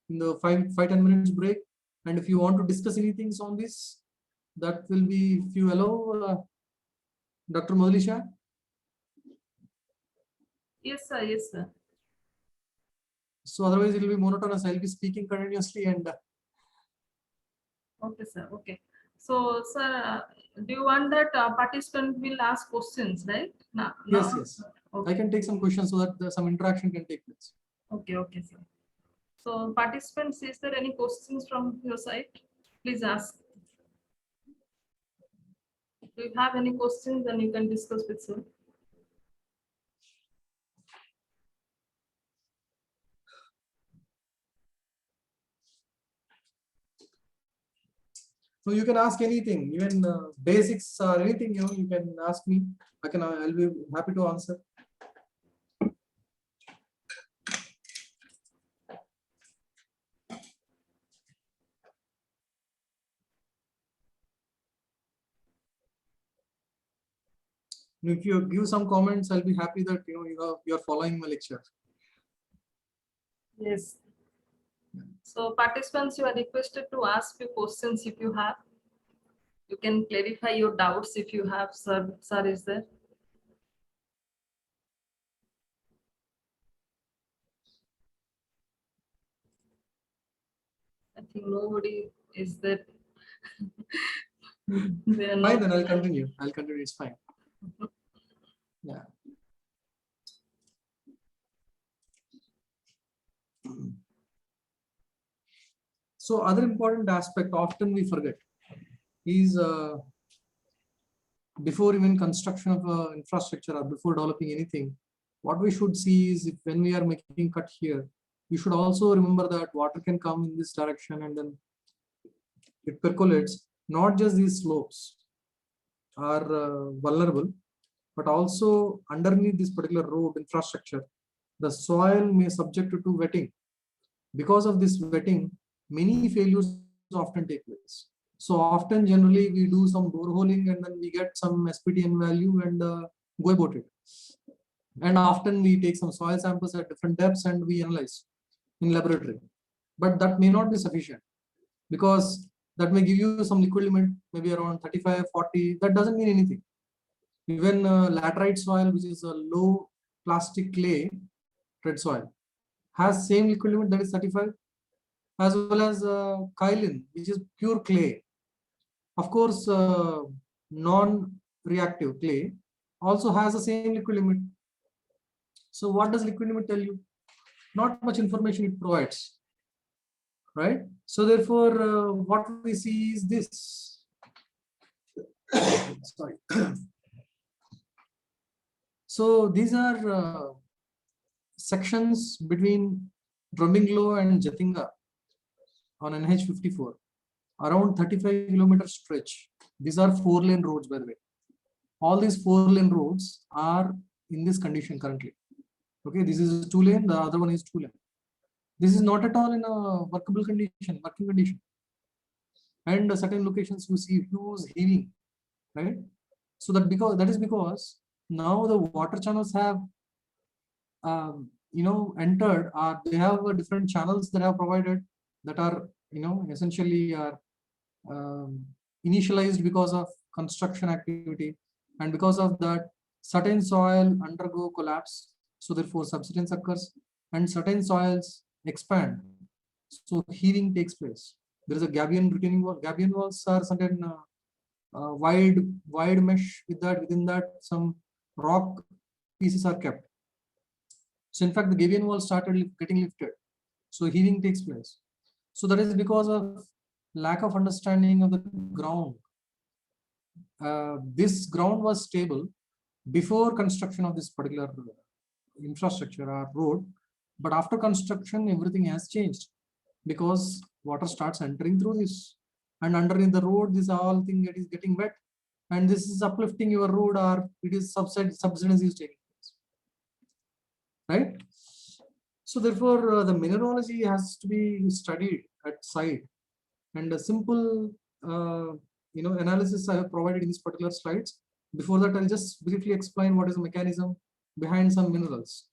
[SPEAKER 1] in the 5-10 minutes break, and if you want to discuss anything on this, that will be, if you allow, Dr. Madhulisha.
[SPEAKER 2] Yes, sir. Yes, sir.
[SPEAKER 1] So otherwise it will be monotonous. I'll be speaking continuously and.
[SPEAKER 2] Okay, sir. Okay. So, sir, do you want that participant will ask questions, right? No,
[SPEAKER 1] Yes, yes.
[SPEAKER 2] Okay.
[SPEAKER 1] I can take some questions so that some interaction can take place.
[SPEAKER 2] Okay, okay, sir. So, participants, is there any questions from your side? Please ask. If you have any questions, then you can discuss with sir.
[SPEAKER 1] So you can ask anything, even basics or anything, you can ask me. I'll be happy to answer. If you give some comments, I'll be happy that you are following my lecture.
[SPEAKER 2] Yes. So participants, you are requested to ask few questions if you have. You can clarify your doubts if you have, sir. Sir is there. I think nobody is there.
[SPEAKER 1] Fine, then I'll continue. It's fine. Yeah. So other important aspect often we forget is before even construction of infrastructure or before developing anything, what we should see is if when we are making cut here, we should also remember that water can come in this direction and then it percolates. Not just these slopes are vulnerable, but also underneath this particular road infrastructure, the soil may subject to wetting. Because of this wetting, many failures often take place. So often, generally, we do some boreholing and then we get some SPTN value and go about it. And often we take some soil samples at different depths and we analyze in laboratory. But that may not be sufficient, because that may give you some liquid limit, maybe around 35, 40. That doesn't mean anything. Even laterite soil, which is a low plastic clay, red soil, has same liquid limit, that is 35, as well as kaolin, which is pure clay. Of course, non-reactive clay also has the same liquid limit. So what does liquid limit tell you? Not much information it provides, right? So therefore, what we see is this. Sorry. So these are sections between Drumminglow and Jatinga on NH54, around 35 kilometer stretch. These are 4-lane roads, by the way. All these 4-lane roads are in this condition currently. Okay, this is 2-lane, the other one is 2-lane. This is not at all in a workable condition, working condition. And certain locations you see huge heaving, right? So that is because now the water channels have entered, or they have different channels that are provided, that are essentially are initialized because of construction activity, and because of that certain soil undergo collapse, so therefore subsidence occurs, and certain soils expand, so heaving takes place. There is a gabion retaining wall. Gabion walls are certain wide mesh. Within that some rock pieces are kept. So in fact, the Gabion wall started getting lifted. So heaving takes place. So that is because of lack of understanding of the ground. This ground was stable before construction of this particular infrastructure or road, but after construction, everything has changed, because water starts entering through this, and underneath the road, this all thing is getting wet, and this is uplifting your road, or it is subsidence is taking place, right? So therefore, the mineralogy has to be studied at site, and a simple analysis I have provided in these particular slides. Before that, I'll just briefly explain what is the mechanism behind some minerals.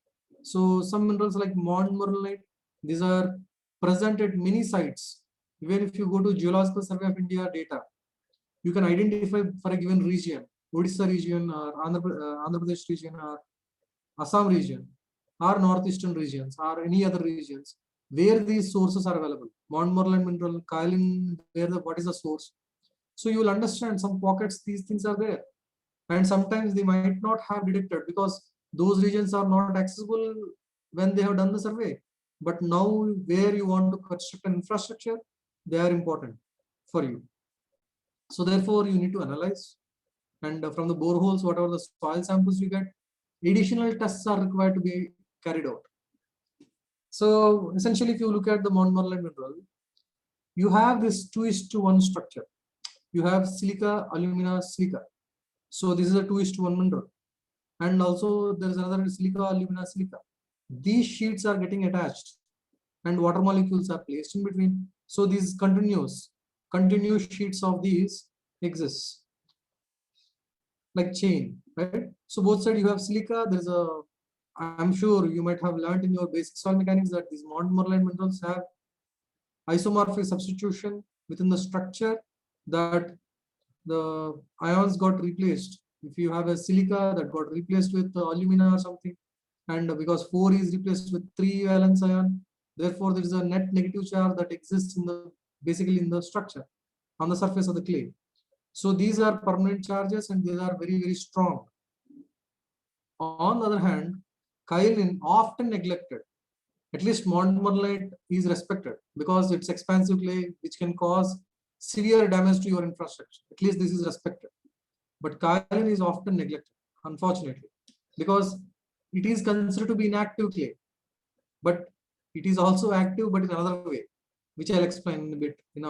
[SPEAKER 1] So some minerals like montmorillonite, these are present at many sites. Even if you go to Geological Survey of India data, you can identify for a given region, Odisha region, or Andhra Pradesh region, or Assam region, or northeastern regions, or any other regions where these sources are available. Montmorillonite mineral, kaolin, what is the source? So you will understand some pockets, these things are there. And sometimes they might not have detected, because those regions are not accessible when they have done the survey. But now where you want to construct an infrastructure, they are important for you. So therefore you need to analyze, and from the boreholes, whatever the soil samples you get, additional tests are required to be carried out. So essentially, if you look at the montmorillonite mineral, you have this 2:1 structure. You have silica, alumina, silica. So this is a 2:1 mineral. And also there is another silica, alumina, silica. These sheets are getting attached, and water molecules are placed in between. So these continuous sheets of these exist like chain, right? So both sides you have silica. There's a, I'm sure you might have learned in your basic soil mechanics that these montmorillonite minerals have isomorphic substitution within the structure, that the ions got replaced. If you have a silica that got replaced with alumina or something, and because 4 is replaced with 3 valence ion, therefore there is a net negative charge that exists in the basically in the structure on the surface of the clay. So these are permanent charges, and these are very, very strong. On the other hand, kaolin often neglected. At least montmorillonite is respected because it's expansive clay which can cause severe damage to your infrastructure. At least this is respected. But kaolin is often neglected, unfortunately, because it is considered to be inactive clay. But it is also active, but in another way, which I'll explain in a bit. In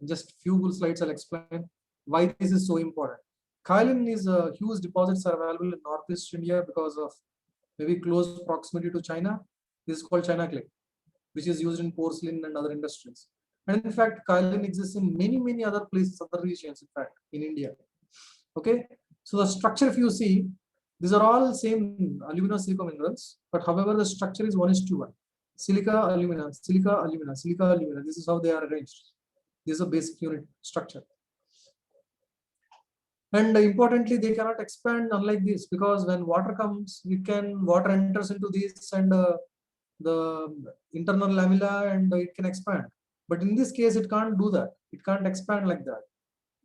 [SPEAKER 1] just few slides, I'll explain why this is so important. Kaolin is huge deposits are available in Northeast India because of maybe close proximity to China. This is called China clay, which is used in porcelain and other industries. And in fact, kaolin exists in many other places, other regions, in fact, in India. Okay, so the structure, if you see, These are all same alumina silica minerals, but however the structure is 1:1. Silica, alumina, silica, alumina, silica, alumina. This is how they are arranged. This is a basic unit structure. And importantly, they cannot expand unlike this, because when water comes, water enters into this and the internal lamella and it can expand. But in this case, it can't do that. It can't expand like that.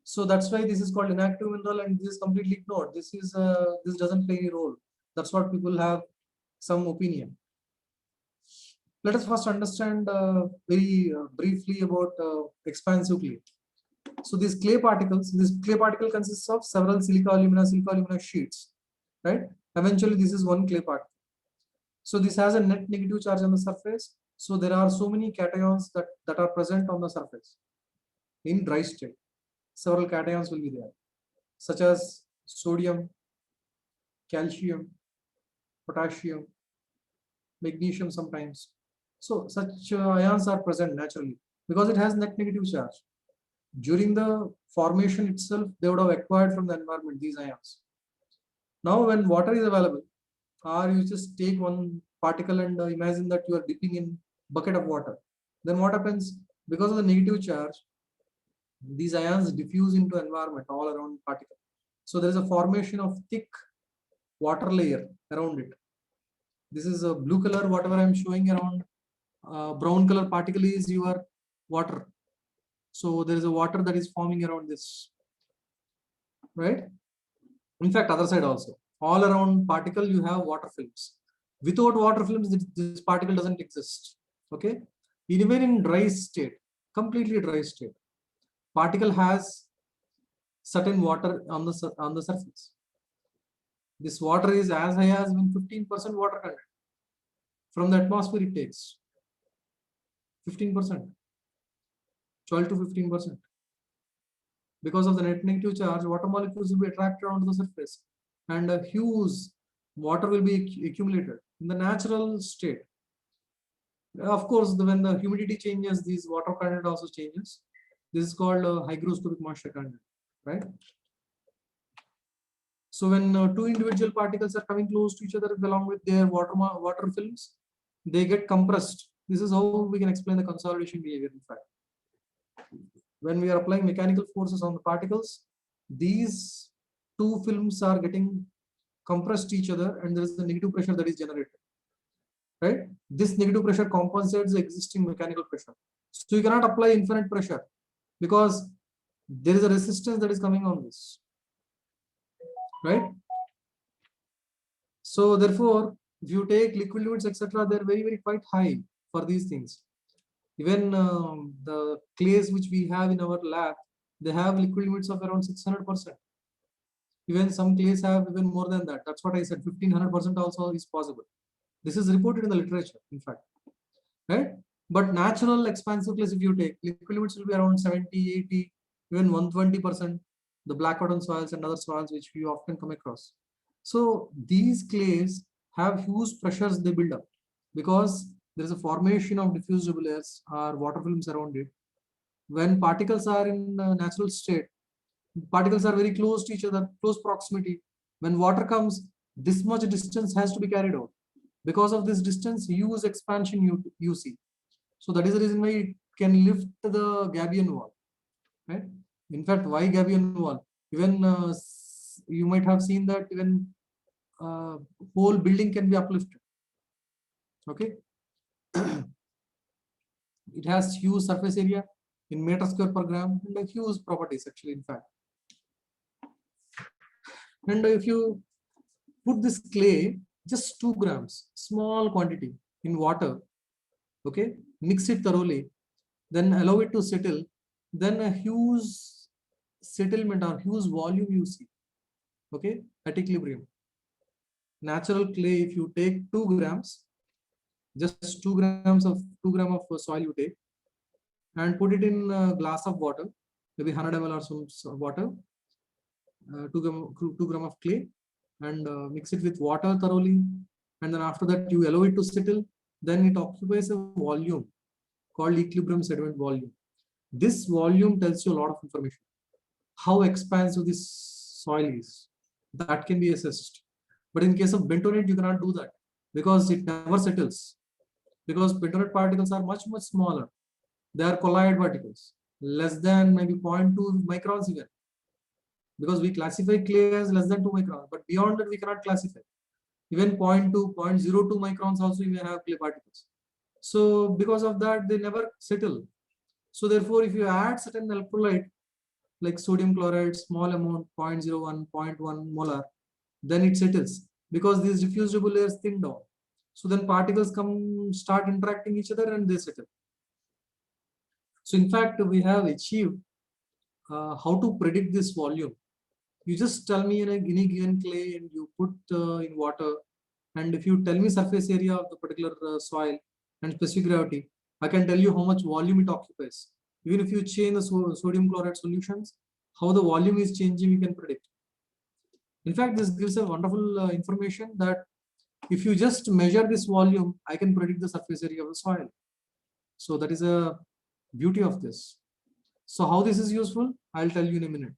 [SPEAKER 1] So that's why this is called inactive mineral, and this is completely ignored. This doesn't play any role. That's what people have some opinion. Let us first understand very briefly about expansive clay. So these clay particles, this clay particle consists of several silica alumina sheets, right? Eventually, this is one clay particle. So this has a net negative charge on the surface. So there are so many cations that are present on the surface in dry state. Several cations will be there, such as sodium, calcium, potassium, magnesium sometimes. So such ions are present naturally because it has net negative charge. During the formation itself, they would have acquired from the environment these ions. Now, when water is available, or you just take one particle and imagine that you are dipping in bucket of water, then what happens? Because of the negative charge, these ions diffuse into environment all around particle. So there is a formation of thick water layer around it. This is a blue color, whatever I'm showing around. Brown color particle is your water. So there is a water that is forming around this, right? In fact, other side also, all around particle you have water films. Without water films, this particle doesn't exist. Okay, even in dry state, completely dry state, particle has certain water on the surface. This water is as high as even 15% water content from the atmosphere. It takes 15%, 12 to 15%. Because of the net negative charge, water molecules will be attracted onto the surface, and a huge water will be accumulated in the natural state. Of course, when the humidity changes, these water content also changes. This is called hygroscopic moisture content, right? So when two individual particles are coming close to each other along with their water films, they get compressed. This is how we can explain the consolidation behavior. In fact, when we are applying mechanical forces on the particles, these two films are getting compressed to each other, and there is the negative pressure that is generated, right? This negative pressure compensates the existing mechanical pressure. So you cannot apply infinite pressure because there is a resistance that is coming on this, right? So therefore, if you take liquid limits, etc., they're very quite high for these things. Even the clays which we have in our lab, they have liquid limits of around 600%. Even some clays have even more than that. That's what I said, 1500% also is possible. This is reported in the literature, in fact, right? But natural expansive clays, if you take, liquid limits will be around 70, 80, even 120%, the black cotton soils and other soils which we often come across. So these clays have huge pressures they build up because there is a formation of diffusible layers or water films around it. When particles are in natural state, particles are very close to each other, close proximity. When water comes, this much distance has to be carried out. Because of this distance, huge expansion you see. So that is the reason why it can lift the gabion wall, right? In fact, why gabion wall? Even you might have seen that even whole building can be uplifted. Okay, it has huge surface area in meter square per gram and huge properties actually, in fact. And if you put this clay, just 2 grams, small quantity in water, okay, mix it thoroughly, then allow it to settle, then a huge settlement or huge volume you see, okay, at equilibrium. Natural clay, if you take 2 grams, just 2 grams of 2 gram of soil you take and put it in a glass of water, maybe 100 ml or some water, 2 gram of clay, and mix it with water thoroughly, and then after that you allow it to settle, then it occupies a volume called equilibrium sediment volume. This volume tells you a lot of information. How expansive this soil is, that can be assessed. But in case of bentonite, you cannot do that because it never settles. Because bentonite particles are much smaller. They are colloid particles, less than maybe 0.2 microns even. Because we classify clay as less than 2 microns, but beyond that we cannot classify. Even 0.2, 0.02 microns also you may have clay particles. So because of that, they never settle. So therefore, if you add certain electrolyte like sodium chloride, small amount, 0.01, 0.1 molar, then it settles because these diffusible layers thin down. So then particles start interacting each other and they settle. So in fact, we have achieved how to predict this volume. You just tell me in any given clay and you put in water, and if you tell me surface area of the particular soil and specific gravity, I can tell you how much volume it occupies. Even if you change the sodium chloride solutions, how the volume is changing, you can predict. In fact, this gives a wonderful information that if you just measure this volume, I can predict the surface area of the soil. So that is a beauty of this. So how this is useful, I'll tell you in a minute.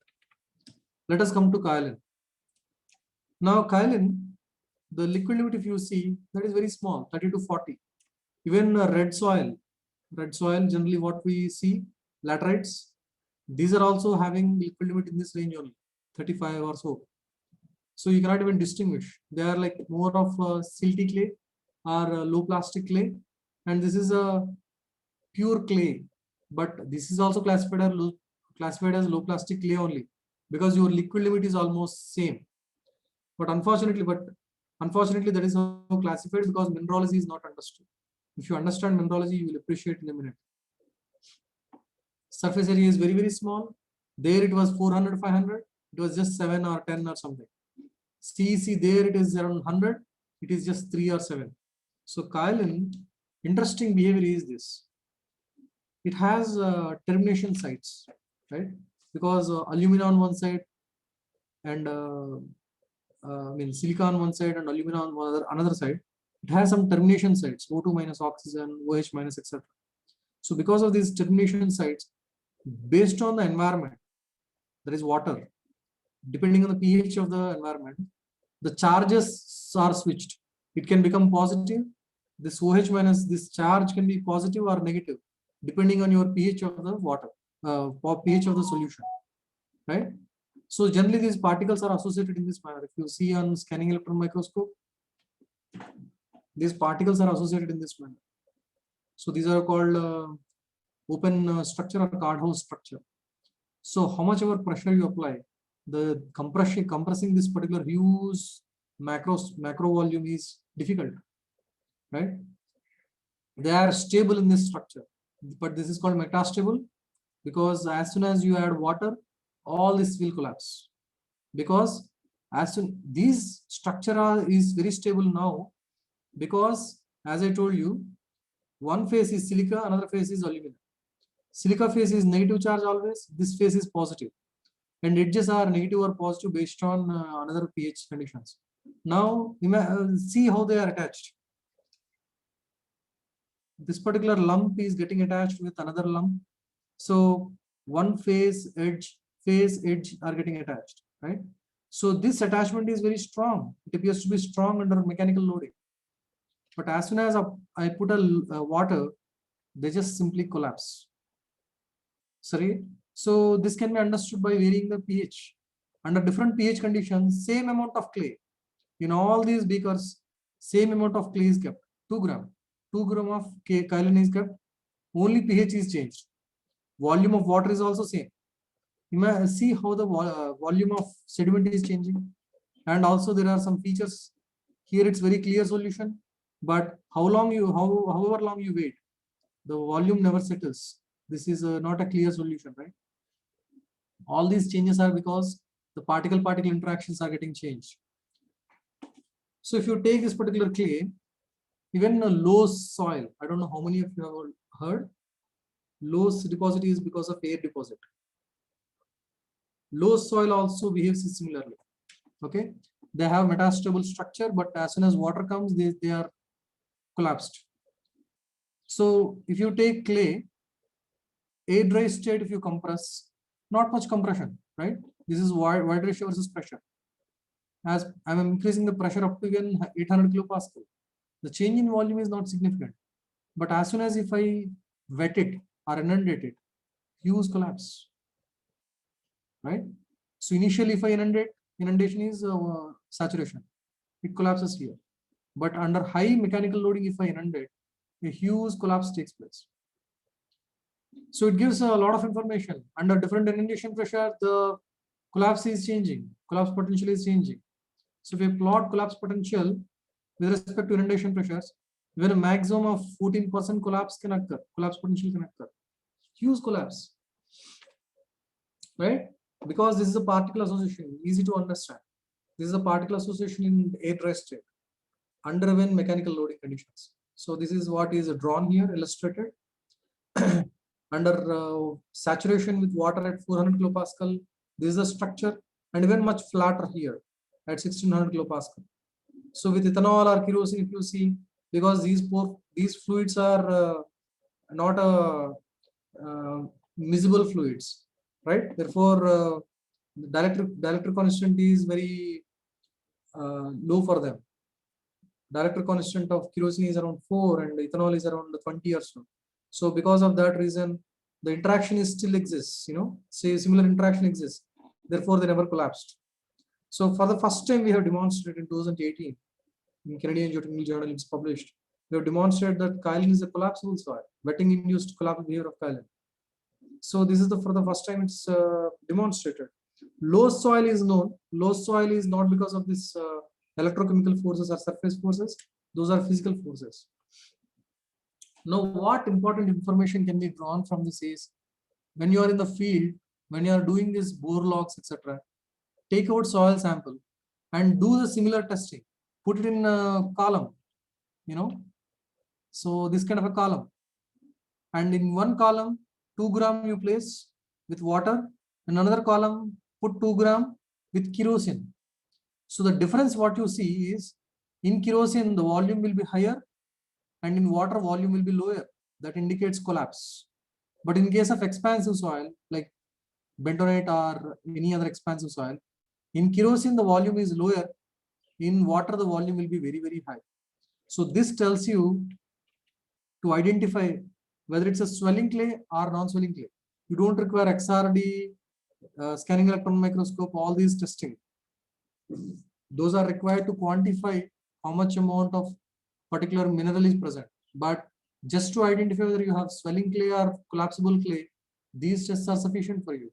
[SPEAKER 1] Let us come to kaolin. Now kaolin, the liquid limit, if you see, that is very small, 30 to 40. Even red soil, generally what we see, laterites, these are also having liquid limit in this range only, 35 or so. So you cannot even distinguish. They are like more of silty clay or low plastic clay, and this is a pure clay. But this is also classified as low plastic clay only, because your liquid limit is almost same. But unfortunately, that is how classified because mineralogy is not understood. If you understand mineralogy, you will appreciate in a minute. Surface area is very small. There it was 400, 500. It was just 7 or 10 or something. CEC there it is around 100. It is just 3 or 7. So kaolin, interesting behavior is this. It has termination sites, right? Because alumina on one side and silicon on one side and alumina on another side, it has some termination sites, O2 minus oxygen, OH minus, etc. So because of these termination sites, based on the environment, there is water, depending on the pH of the environment, the charges are switched. It can become positive. This OH minus, this charge can be positive or negative, depending on your pH of the water, or pH of the solution, right? So generally these particles are associated in this manner. If you see on scanning electron microscope, these particles are associated in this manner. So these are called open structure or card house structure. So how much ever pressure you apply, the compressing this particular huge macro volume is difficult, right? They are stable in this structure, but this is called metastable because as soon as you add water, all this will collapse. Because as soon these structure is very stable now, because as I told you, one phase is silica, another phase is alumina. Silica phase is negative charge always, this phase is positive, and edges are negative or positive based on another pH conditions. Now see how they are attached. This particular lump is getting attached with another lump, so one phase edge are getting attached, right? So this attachment is very strong. It appears to be strong under mechanical loading, but as soon as I put a water, they just simply collapse. Sorry. So this can be understood by varying the pH. Under different pH conditions, same amount of clay. In all these beakers, same amount of clay is kept. 2 gram. 2 gram of kaolin is kept. Only pH is changed. Volume of water is also same. You may see how the volume of sediment is changing. And also there are some features. Here it's very clear solution. But however long you wait, the volume never settles. This is not a clear solution, right? All these changes are because the particle-particle interactions are getting changed. So if you take this particular clay, even a low soil, I don't know how many of you have heard, low deposit is because of air deposit. Low soil also behaves similarly. Okay, they have metastable structure, but as soon as water comes, they are collapsed. So if you take clay, air dry state, if you compress, not much compression, right? This is wide ratio versus pressure. as I'm increasing the pressure up to even 800 kilopascal. The change in volume is not significant. But as soon as if I wet it or inundate it, huge collapse, right? So initially if I inundate, inundation is saturation. It collapses here. But under high mechanical loading, if I inundate, a huge collapse takes place. So it gives a lot of information. Under different inundation pressure, the collapse is changing, collapse potential is changing. So if we plot collapse potential with respect to inundation pressures, when a maximum of 14% collapse can occur, collapse potential can occur. Huge collapse, right? Because this is a particle association, easy to understand. This is a particle association in air dry state under when mechanical loading conditions. So this is what is drawn here, illustrated. Under saturation with water at 400 kilopascal, this is the structure, and even much flatter here at 1600 kilopascal. So with ethanol or kerosene, if you see, because these fluids are not miscible fluids, right? Therefore, the dielectric constant is very low for them. Dielectric constant of kerosene is around 4 and ethanol is around 20 or so. So because of that reason, the interaction is still exists, say similar interaction exists. Therefore, they never collapsed. So for the first time, we have demonstrated in 2018 in Canadian Geotechnical Journal, it's published. We have demonstrated that kaolin is a collapsible soil, wetting induced collapsible behavior of kaolin. So this is for the first time it's demonstrated. Loess soil is known. Loess soil is not because of this electrochemical forces or surface forces. Those are physical forces. Now, what important information can be drawn from this is, when you are in the field, when you are doing this bore logs, etc., take out soil sample and do the similar testing. Put it in a column, So this kind of a column. And in one column, 2 gram you place with water. In another column, put 2 gram with kerosene. So the difference what you see is, in kerosene, the volume will be higher, and in water, volume will be lower. That indicates collapse. But in case of expansive soil, like bentonite or any other expansive soil, in kerosene, the volume is lower. In water, the volume will be very, very high. So this tells you to identify whether it's a swelling clay or non-swelling clay. You don't require XRD, scanning electron microscope, all these testing. Those are required to quantify how much amount of particular mineral is present. But just to identify whether you have swelling clay or collapsible clay, these tests are sufficient for you.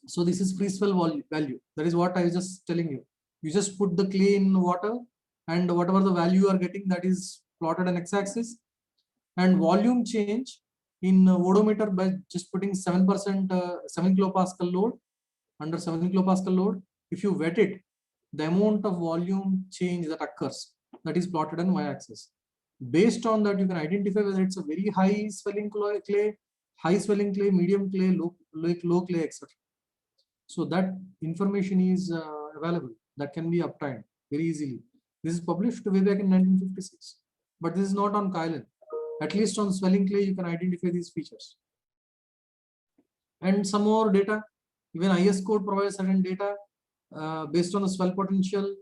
[SPEAKER 1] So this is free swell value. That is what I was just telling you. You just put the clay in water, and whatever the value you are getting, that is plotted on x-axis. And volume change in odometer by just putting 7%, 7 kilopascal load, under 7 kilopascal load. If you wet it, the amount of volume change that occurs, that is plotted on y-axis. Based on that, you can identify whether it's a very high swelling clay, high swelling clay, medium clay, low clay, etc. So that information is available, that can be obtained very easily. This is published way back in 1956, but this is not on kaolin. At least on swelling clay, you can identify these features. And some more data, even IS code provides certain data based on the swell potential.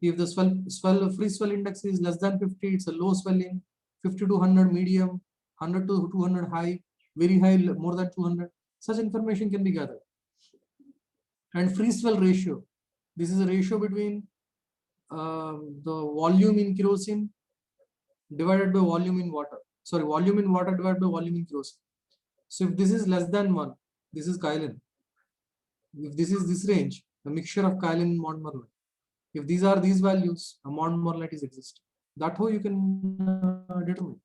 [SPEAKER 1] If the free swell index is less than 50, it's a low swelling, 50 to 100 medium, 100 to 200 high, very high, more than 200. Such information can be gathered. And free swell ratio. This is a ratio between the volume in kerosene divided by volume in water. Sorry, volume in water divided by volume in kerosene. So if this is less than 1, this is kaolin. If this is this range, a mixture of kaolin and montmorillonite. If these are these values, a montmorillonite is existing. That's how you can determine.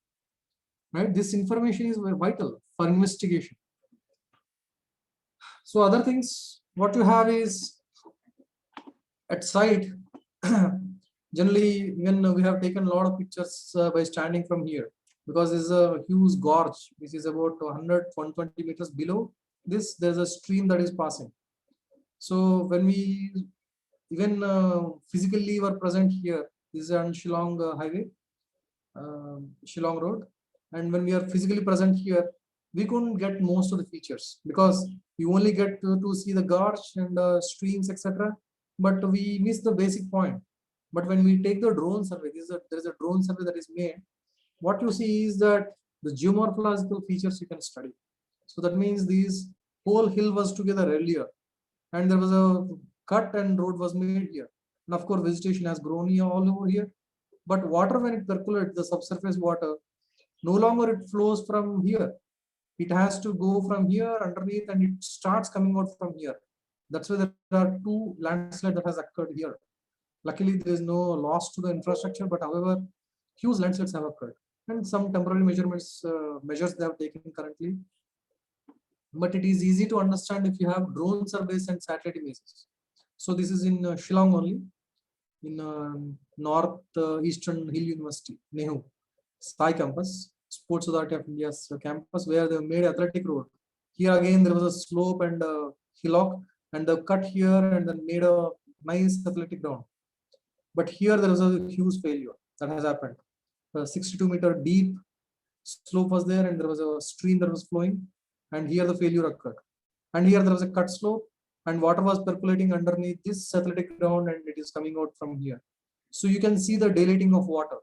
[SPEAKER 1] Right? This information is vital for investigation. So other things, what you have is at site. Generally, even we have taken a lot of pictures by standing from here, because this is a huge gorge, which is about 100-120 meters below this. There's a stream that is passing. So when we even physically were present here, this is on Shillong highway, Shillong road, and when we are physically present here, we couldn't get most of the features because you only get to see the gorge and streams, etc. but we miss the basic point. But when we take the drone survey, there is a drone survey that is made. What you see is that the geomorphological features you can study. So that means these whole hill was together earlier, and there was a cut and road was made here. And of course, vegetation has grown here all over here. But water, when it percolates, the subsurface water, no longer it flows from here. It has to go from here underneath, and it starts coming out from here. That's why there are two landslides that has occurred here. Luckily, there is no loss to the infrastructure, but however, huge landslides have occurred, and some temporary measures they have taken currently. But it is easy to understand if you have drone surveys and satellite images. So this is in Shillong only, in North Eastern Hill University, Nehu, Sai campus, Sports Authority of India's campus, where they made athletic road. Here again, there was a slope and a hillock, and they cut here and then made a nice athletic ground. But here there was a huge failure that has happened. A 62-meter deep slope was there, and there was a stream that was flowing, and here the failure occurred. And here there was a cut slope, and water was percolating underneath this athletic ground, and it is coming out from here. So you can see the dilating of water.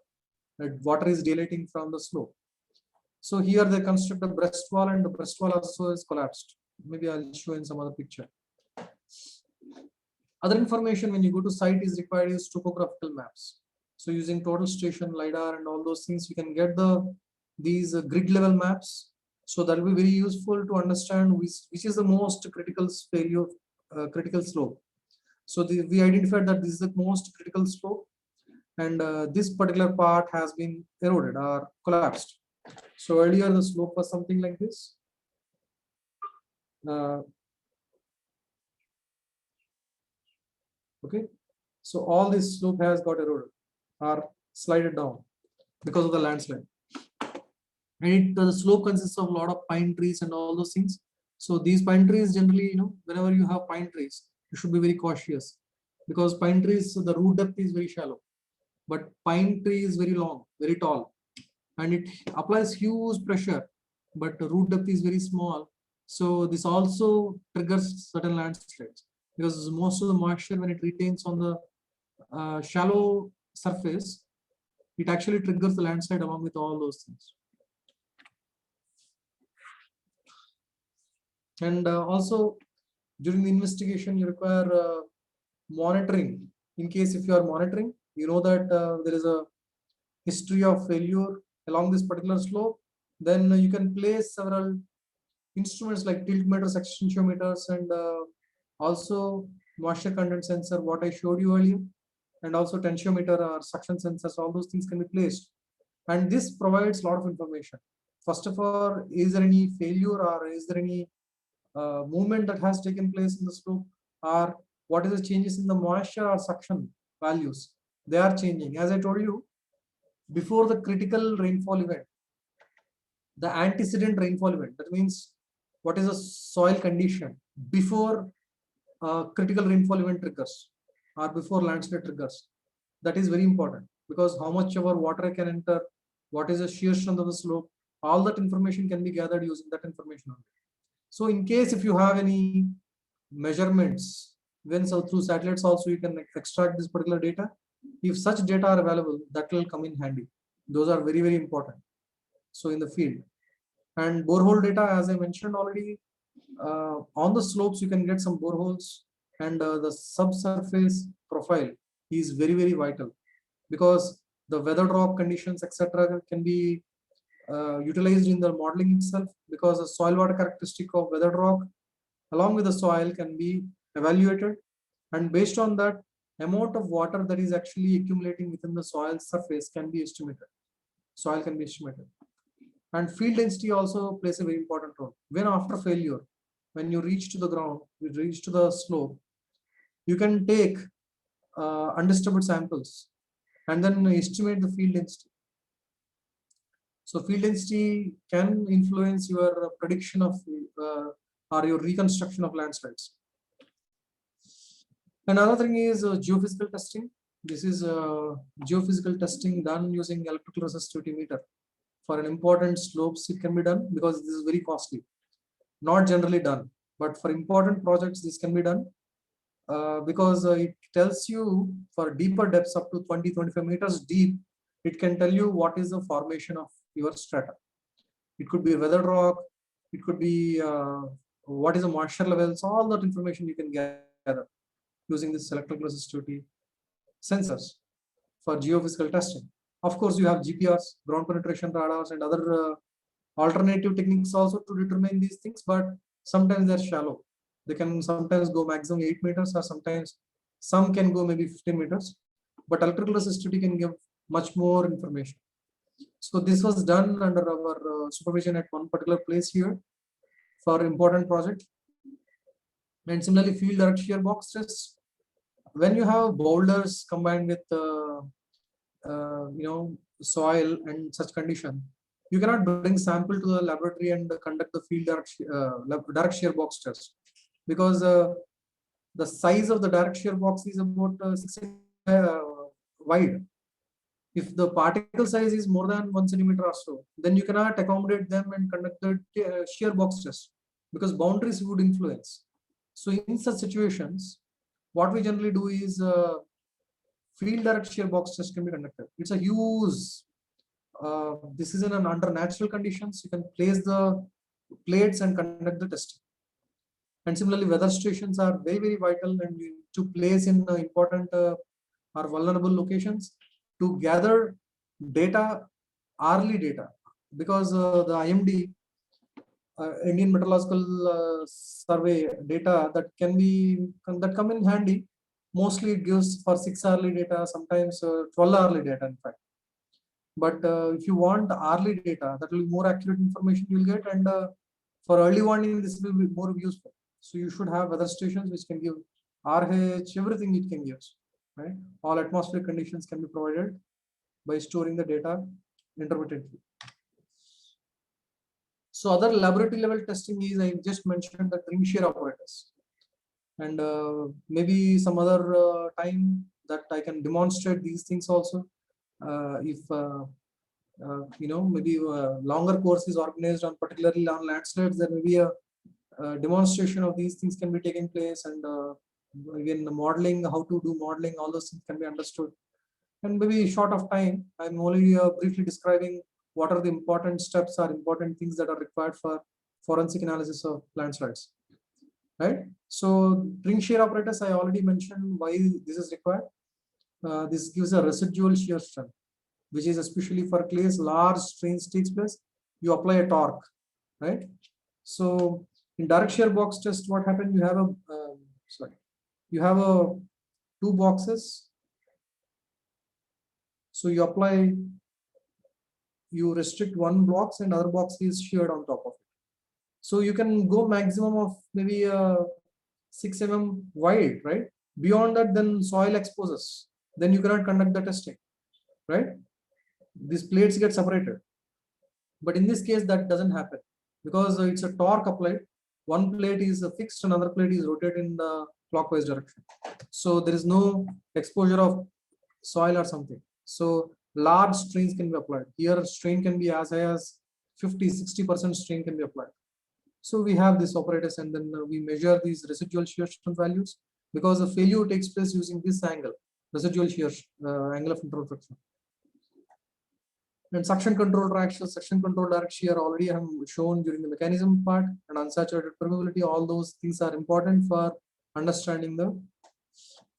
[SPEAKER 1] That water is dilating from the slope. So here they construct a breast wall, and the breast wall also is collapsed. Maybe I'll show in some other picture. Other information when you go to site is required is topographical maps. So using total station, LiDAR, and all those things, you can get these grid level maps. So that will be very useful to understand which is the most critical failure, critical slope. So we identified that this is the most critical slope, and this particular part has been eroded or collapsed. So earlier the slope was something like this. Okay, so all this slope has got eroded or slided down because of the landslide. And the slope consists of a lot of pine trees and all those things. So these pine trees generally, whenever you have pine trees, you should be very cautious, because pine trees, the root depth is very shallow, but pine tree is very long, very tall, and it applies huge pressure, but the root depth is very small. So this also triggers certain landslides, because most of the moisture, when it retains on the shallow surface, it actually triggers the landslide along with all those things. And also during the investigation, you require monitoring. In case if you are monitoring, you know that there is a history of failure along this particular slope, then you can place several instruments like tiltmeters, extensiometers, and also moisture content sensor, what I showed you earlier, and also tensiometer or suction sensors. All those things can be placed, and this provides a lot of information. First of all, is there any failure, or is there any movement that has taken place in the slope, or what is the changes in the moisture or suction values? They are changing. As I told you, before the critical rainfall event, the antecedent rainfall event, that means what is the soil condition before critical rainfall event triggers or before landslide triggers. That is very important, because how much of our water can enter, what is the shear strength of the slope, all that information can be gathered using that information only. So in case if you have any measurements, when so through satellites also you can extract this particular data. If such data are available, that will come in handy. Those are very, very important. So in the field, and borehole data, as I mentioned already, on the slopes you can get some boreholes, and the subsurface profile is very, very vital, because the weathered rock conditions, etc., can be utilized in the modeling itself, because the soil water characteristic of weathered rock along with the soil can be evaluated, and based on that, amount of water that is actually accumulating within the soil surface can be estimated. Soil can be estimated. And field density also plays a very important role. When after failure, when you reach to the ground, you reach to the slope, you can take undisturbed samples and then estimate the field density. So field density can influence your prediction of or your reconstruction of landslides. Another thing is geophysical testing. This is geophysical testing done using electrical resistivity meter. For an important slopes, it can be done, because this is very costly. Not generally done, but for important projects, this can be done. because it tells you for deeper depths up to 20-25 meters deep, it can tell you what is the formation of your strata. It could be weathered rock, it could be what is the moisture levels, all that information you can gather using this electrical resistivity sensors for geophysical testing. Of course, you have GPRs, ground penetration radars, and other alternative techniques also to determine these things, but sometimes they're shallow. They can sometimes go maximum 8 meters, or sometimes some can go maybe 15 meters, but electrical resistivity can give much more information. So this was done under our supervision at one particular place here for important project. And similarly, field direct shear box tests. When you have boulders combined with soil and such condition, you cannot bring sample to the laboratory and conduct the field direct shear box test, because the size of the direct shear box is about 6 wide. If the particle size is more than 1 centimeter or so, then you cannot accommodate them and conduct the shear box test, because boundaries would influence. So in such situations, what we generally do is field direct shear box test can be conducted. It's a huge, this is under natural conditions. You can place the plates and conduct the testing. And similarly, weather stations are very, very vital and to place in important or vulnerable locations to gather data, early data, because the IMD, Indian Meteorological Survey data that come in handy. Mostly it gives for 6 hourly data, sometimes 12 hourly data in fact. But if you want hourly data, that will be more accurate information you will get, and for early warning this will be more useful. So you should have weather stations which can give RH, everything it can give, right? All atmospheric conditions can be provided by storing the data intermittently. So other laboratory level testing is, I just mentioned the ring shear apparatus, and maybe some other time that I can demonstrate these things also. If maybe a longer course is organized on particularly on landslides, there may be a demonstration of these things can be taking place, and again the modeling, how to do modeling, all those things can be understood. And maybe short of time, I'm only briefly describing what are the important steps or important things that are required for forensic analysis of landslides, right? So ring shear apparatus, I already mentioned why this is required. This gives a residual shear strength, which is especially for clays, large strains takes place, you apply a torque, right? So in direct shear box test, what happened? You have a two boxes. So you apply, you restrict one box and other box is sheared on top of it. So you can go maximum of maybe 6 mm wide, right? Beyond that, then soil exposes. Then you cannot conduct the testing, right? These plates get separated. But in this case, that doesn't happen because it's a torque applied. One plate is fixed, another plate is rotated in the clockwise direction. So there is no exposure of soil or something. So large strains can be applied. Here strain can be as high as 50-60% strain can be applied. So we have this apparatus, and then we measure these residual shear strength values, because the failure takes place using this angle, residual shear angle of internal friction. And suction control traction, suction control direct shear already I have shown during the mechanism part, and unsaturated permeability, all those things are important for understanding the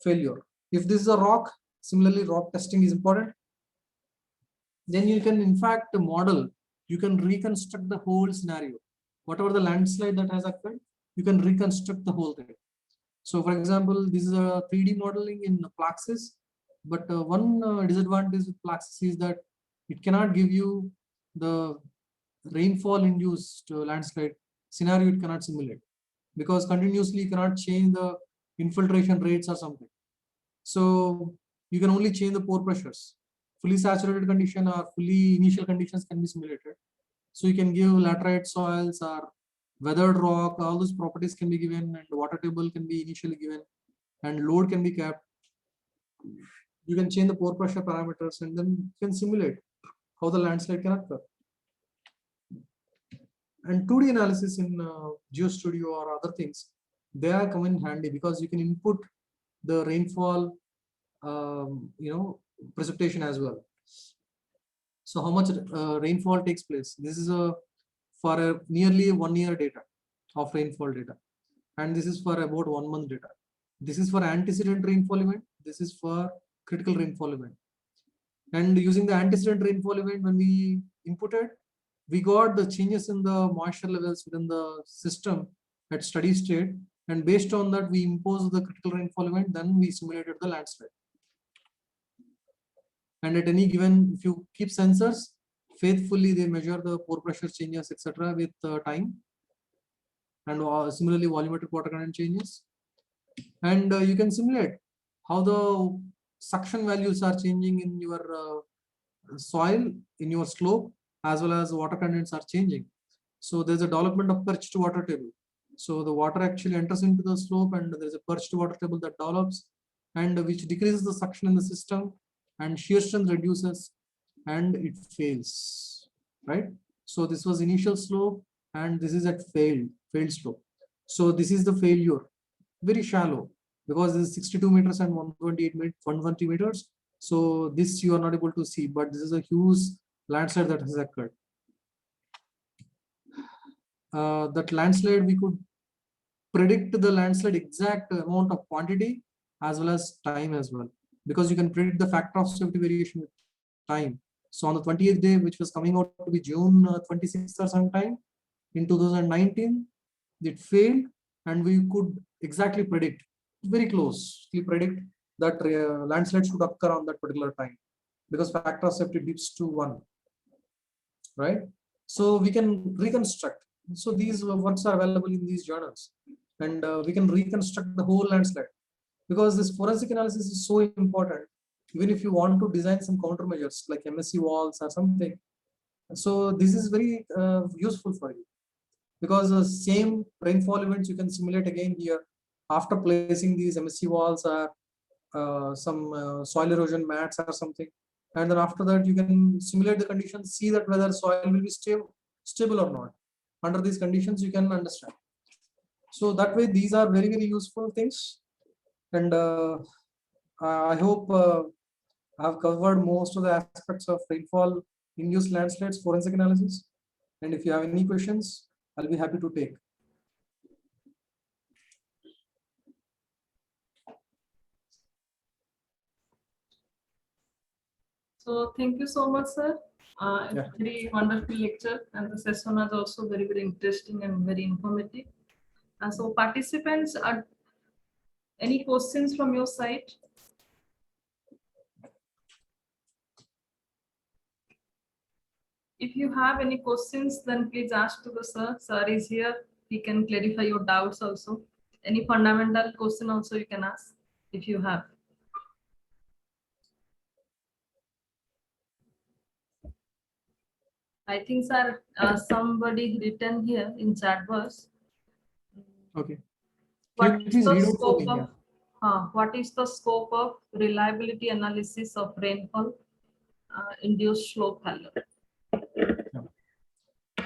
[SPEAKER 1] failure. If this is a rock, similarly rock testing is important. Then you can in fact model, you can reconstruct the whole scenario. Whatever the landslide that has occurred, you can reconstruct the whole thing. So for example, this is a 3D modeling in Plaxis, but one disadvantage with Plaxis is that it cannot give you the rainfall induced landslide scenario. It cannot simulate because continuously you cannot change the infiltration rates or something. So you can only change the pore pressures. Fully saturated condition or fully initial conditions can be simulated. So you can give laterite soils or weathered rock, all those properties can be given, and water table can be initially given, and load can be kept. You can change the pore pressure parameters, and then you can simulate how the landslide can occur. And 2D analysis in GeoStudio or other things, they are come in handy because you can input the rainfall, precipitation as well. So how much rainfall takes place? This is for nearly 1 year data of rainfall data, and this is for about 1 month data. This is for antecedent rainfall event. This is for critical rainfall event. And using the antecedent rainfall event, when we inputted, we got the changes in the moisture levels within the system at steady state. And based on that, we imposed the critical rainfall event, then we simulated the landslide. And at any given, if you keep sensors, faithfully they measure the pore pressure changes, etc. with time. And similarly, volumetric water content changes. And you can simulate how the suction values are changing in your soil, in your slope, as well as water contents are changing. So there's a development of perched water table. So the water actually enters into the slope, and there's a perched water table that develops, and which decreases the suction in the system, and shear strength reduces, and it fails, right? So this was initial slope, and this is at failed slope. So this is the failure, very shallow, because this is 62 meters and 120 meters. So this you are not able to see, but this is a huge landslide that has occurred. That landslide, we could predict the landslide exact amount of quantity as well as time as well, because you can predict the factor of safety variation with time. So on the 20th day, which was coming out to be June 26th or sometime in 2019, it failed, and we could exactly predict, very closely predict that landslide should occur on that particular time, because factor of safety dips to 1, right? So we can reconstruct. So these works are available in these journals, and we can reconstruct the whole landslide, because this forensic analysis is so important. Even if you want to design some countermeasures like MSC walls or something, so this is very useful for you, because the same rainfall events you can simulate again here after placing these MSC walls or some soil erosion mats or something, and then after that you can simulate the conditions, see that whether soil will be stable or not. Under these conditions you can understand. So that way these are very, very useful things, and I hope I have covered most of the aspects of rainfall induced landslides forensic analysis, and if you have any questions, I'll be happy to take.
[SPEAKER 2] So thank you so much, sir.
[SPEAKER 1] Yeah.
[SPEAKER 2] Very wonderful lecture, and the session was also very, very interesting and very informative. So participants, are any questions from your side? If you have any questions, then please ask to the sir. Sir is here. He can clarify your doubts also. Any fundamental question also you can ask if you have. I think, sir, somebody written here in chat box.
[SPEAKER 1] Okay.
[SPEAKER 2] What
[SPEAKER 1] Can you
[SPEAKER 2] is
[SPEAKER 1] please
[SPEAKER 2] the
[SPEAKER 1] read out for
[SPEAKER 2] scope
[SPEAKER 1] me?
[SPEAKER 2] of what is the scope of reliability analysis of rainfall induced slope failure?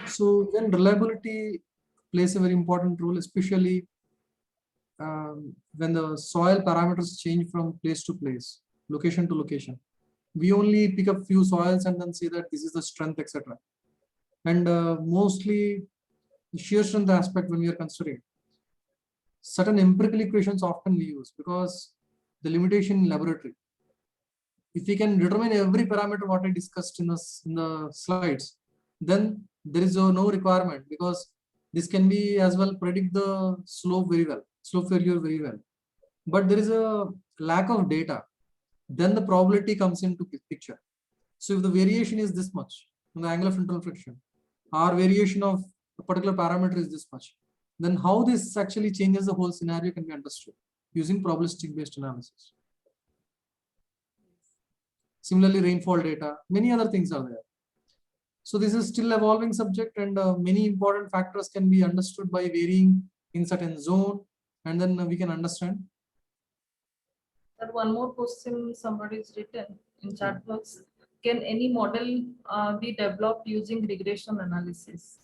[SPEAKER 1] So then reliability plays a very important role, especially when the soil parameters change from place to place, location to location. We only pick up few soils and then say that this is the strength, etc. And mostly the shear strength aspect, when we are considering certain empirical equations, often we use, because the limitation in laboratory. If we can determine every parameter what I discussed in the slides, then there is no requirement, because this can be as well predict the slope very well, slope failure very well. But there is a lack of data, then the probability comes into picture. So if the variation is this much in the angle of internal friction, or variation of a particular parameter is this much, then how this actually changes the whole scenario can be understood using probabilistic based analysis. Similarly, rainfall data, many other things are there. So this is still evolving subject, and many important factors can be understood by varying in certain zone, and then we can understand.
[SPEAKER 2] But one more question somebody is written in chat box. Can any model be developed using regression analysis?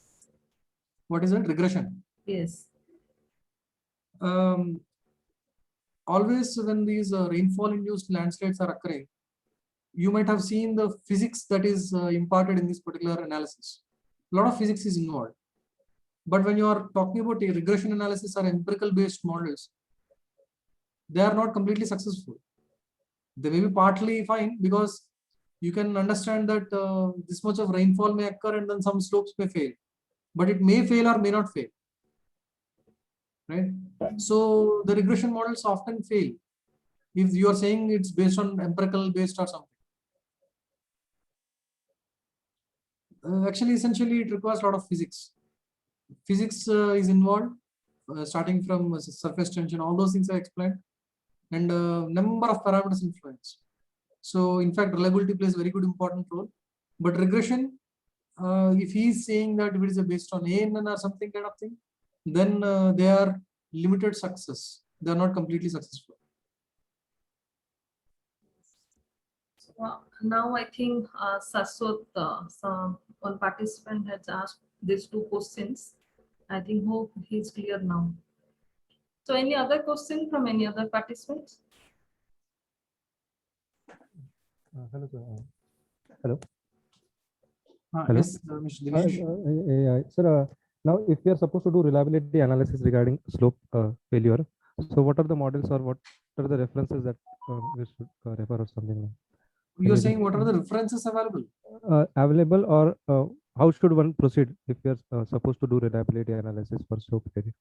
[SPEAKER 1] What is it? Regression?
[SPEAKER 2] Yes.
[SPEAKER 1] always when these rainfall induced landslides are occurring, you might have seen the physics that is imparted in this particular analysis. A lot of physics is involved. But when you are talking about a regression analysis or empirical based models, they are not completely successful. They may be partly fine because you can understand that this much of rainfall may occur and then some slopes may fail, but it may fail or may not fail, right? So the regression models often fail if you are saying it's based on empirical based or something. Actually, essentially, it requires a lot of physics. Physics is involved, starting from surface tension, all those things I explained, and number of parameters influence. So, in fact, reliability plays a very good important role. But regression, if he is saying that it is based on ANN or something kind of thing, then they are limited success. They are not completely successful.
[SPEAKER 2] Now I think Saswat, one participant has asked these two questions. I think hope he's clear now. So any other question from any other participants?
[SPEAKER 3] Hello, sir. Hello.
[SPEAKER 1] Hello? Yes, Mr. Dinesh.
[SPEAKER 3] Sir, now if we are supposed to do reliability analysis regarding slope failure, so what are the models or what are the references that we should refer or something like?
[SPEAKER 1] You're saying what are the references available?
[SPEAKER 3] Available, or how should one proceed if we are supposed to do reliability analysis for slope failure?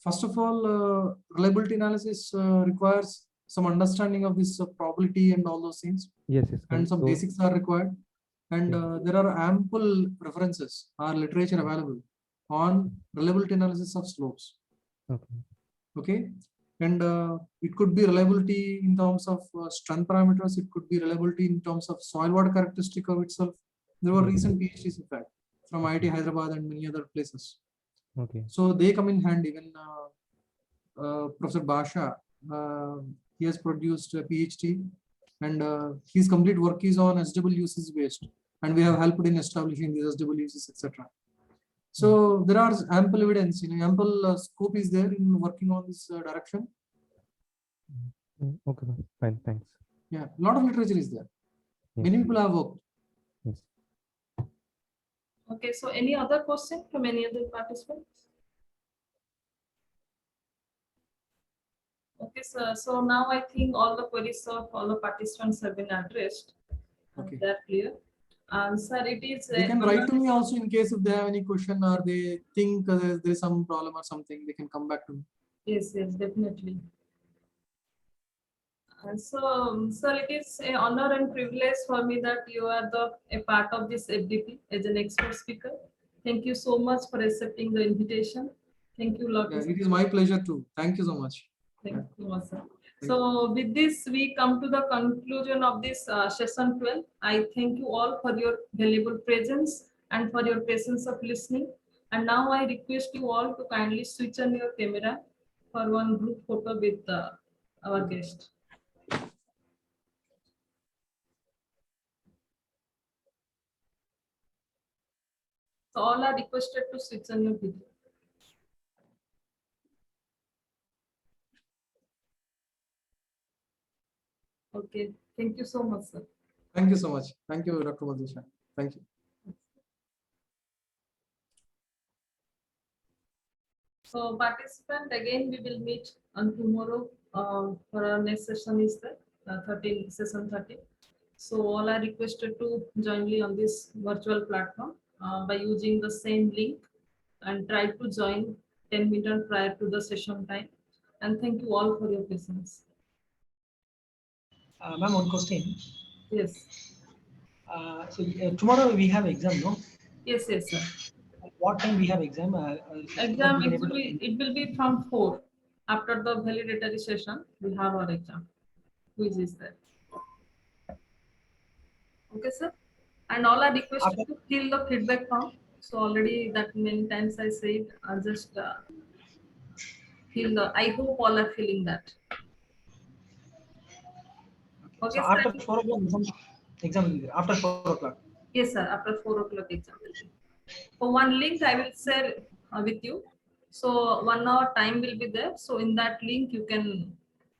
[SPEAKER 1] First of all, reliability analysis requires some understanding of this probability and all those things.
[SPEAKER 3] Yes,
[SPEAKER 1] And some basics are required. And there are ample references or literature available on reliability analysis of slopes. Okay. And it could be reliability in terms of strength parameters. It could be reliability in terms of soil water characteristic of itself. There were recent PhDs, in fact, from IIT Hyderabad and many other places.
[SPEAKER 3] Okay.
[SPEAKER 1] So they come in handy. Even Professor Basha, he has produced a PhD, and his complete work is on SWCs based, and we have helped in establishing these SWCs, etc. So there are ample evidence, ample scope is there in working on this direction.
[SPEAKER 3] Okay, fine, thanks.
[SPEAKER 1] Yeah, a lot of literature is there.
[SPEAKER 3] Yes.
[SPEAKER 1] Many people have worked.
[SPEAKER 3] Yes.
[SPEAKER 2] Okay, so any other question from any other participants? Okay, sir. So now I think all the queries of all the participants have been addressed.
[SPEAKER 1] Okay.
[SPEAKER 2] They're clear. Sir, it is.
[SPEAKER 1] They can write to me also in case if they have any question or they think there's some problem or something, they can come back to me.
[SPEAKER 2] Yes, yes, definitely. So, sir, it is an honor and privilege for me that you are a part of this FDP as an expert speaker. Thank you so much for accepting the invitation. Thank you, Lord.
[SPEAKER 1] Yeah, it is my pleasure too. Thank you so much.
[SPEAKER 2] Thank you, sir. So with this, we come to the conclusion of this session 12. I thank you all for your valuable presence and for your patience of listening. And now I request you all to kindly switch on your camera for one group photo with our guest. So all are requested to switch on your video. Okay, thank you so much, sir.
[SPEAKER 1] Thank you so much. Thank you, Dr. Madhusha. Thank you.
[SPEAKER 2] So participant, again, we will meet on tomorrow for our next session is the session 13. So all are requested to join me on this virtual platform by using the same link and try to join 10 minutes prior to the session time. And thank you all for your patience.
[SPEAKER 4] Ma'am, one question.
[SPEAKER 2] Yes.
[SPEAKER 4] So tomorrow we have exam, no?
[SPEAKER 2] Yes, yes, sir.
[SPEAKER 4] What time we have exam?
[SPEAKER 2] Exam actually it will be from 4. After the validatory session, we have our exam. Which is there? Okay, sir. And all are requested to fill the feedback form. So already that many times I said, I'll just fill the. I hope all are filling that. Okay,
[SPEAKER 4] so after 4 o'clock exam will be there. After 4 o'clock.
[SPEAKER 2] Yes, sir. After 4 o'clock exam will be. For one link, I will share with you. So 1 hour time will be there. So in that link, you can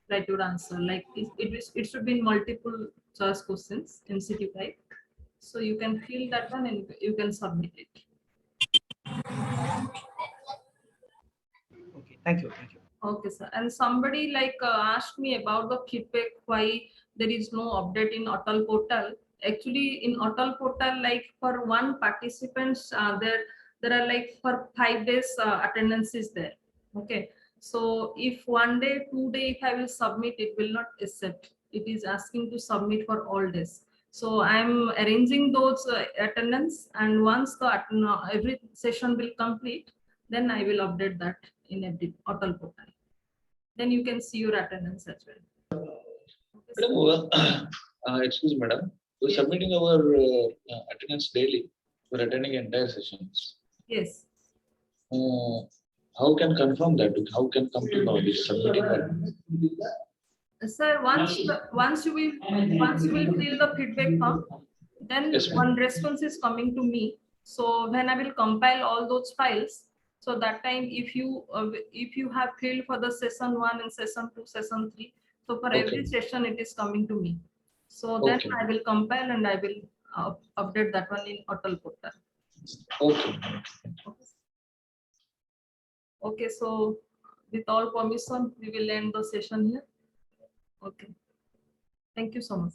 [SPEAKER 2] write your answer. Like it should be in multiple choice questions, MCQ type. So you can fill that one and you can submit it.
[SPEAKER 4] Okay, thank you, thank you.
[SPEAKER 2] Okay, sir. And somebody like asked me about the feedback, why there is no update in Atal portal. Actually, in Atal portal, like for one participants, there are like for 5 days attendance is there. Okay. So if 1 day, 2 day, if I will submit, it will not accept. It is asking to submit for all days. So I'm arranging those attendance, and once every session will complete, then I will update that in every Atal portal. Then you can see your attendance as well. Okay, sir.
[SPEAKER 5] Madam, excuse me, madam. We're
[SPEAKER 2] Yes.
[SPEAKER 5] submitting our attendance daily. We're attending entire sessions.
[SPEAKER 2] Yes.
[SPEAKER 5] How can confirm that? How can come to know this submitting attendance?
[SPEAKER 2] Sir, once you will fill the feedback form, then
[SPEAKER 5] Yes, ma'am.
[SPEAKER 2] one response is coming to me. So when I will compile all those files, so that time if you have filled for the session 1 and session 2, session 3, so for every
[SPEAKER 5] Okay.
[SPEAKER 2] session it is coming to me. So then
[SPEAKER 5] Okay.
[SPEAKER 2] I will compile and I will update that one in Atal portal.
[SPEAKER 5] Okay.
[SPEAKER 2] Okay, so with all permission, we will end the session here. Okay. Thank you so much.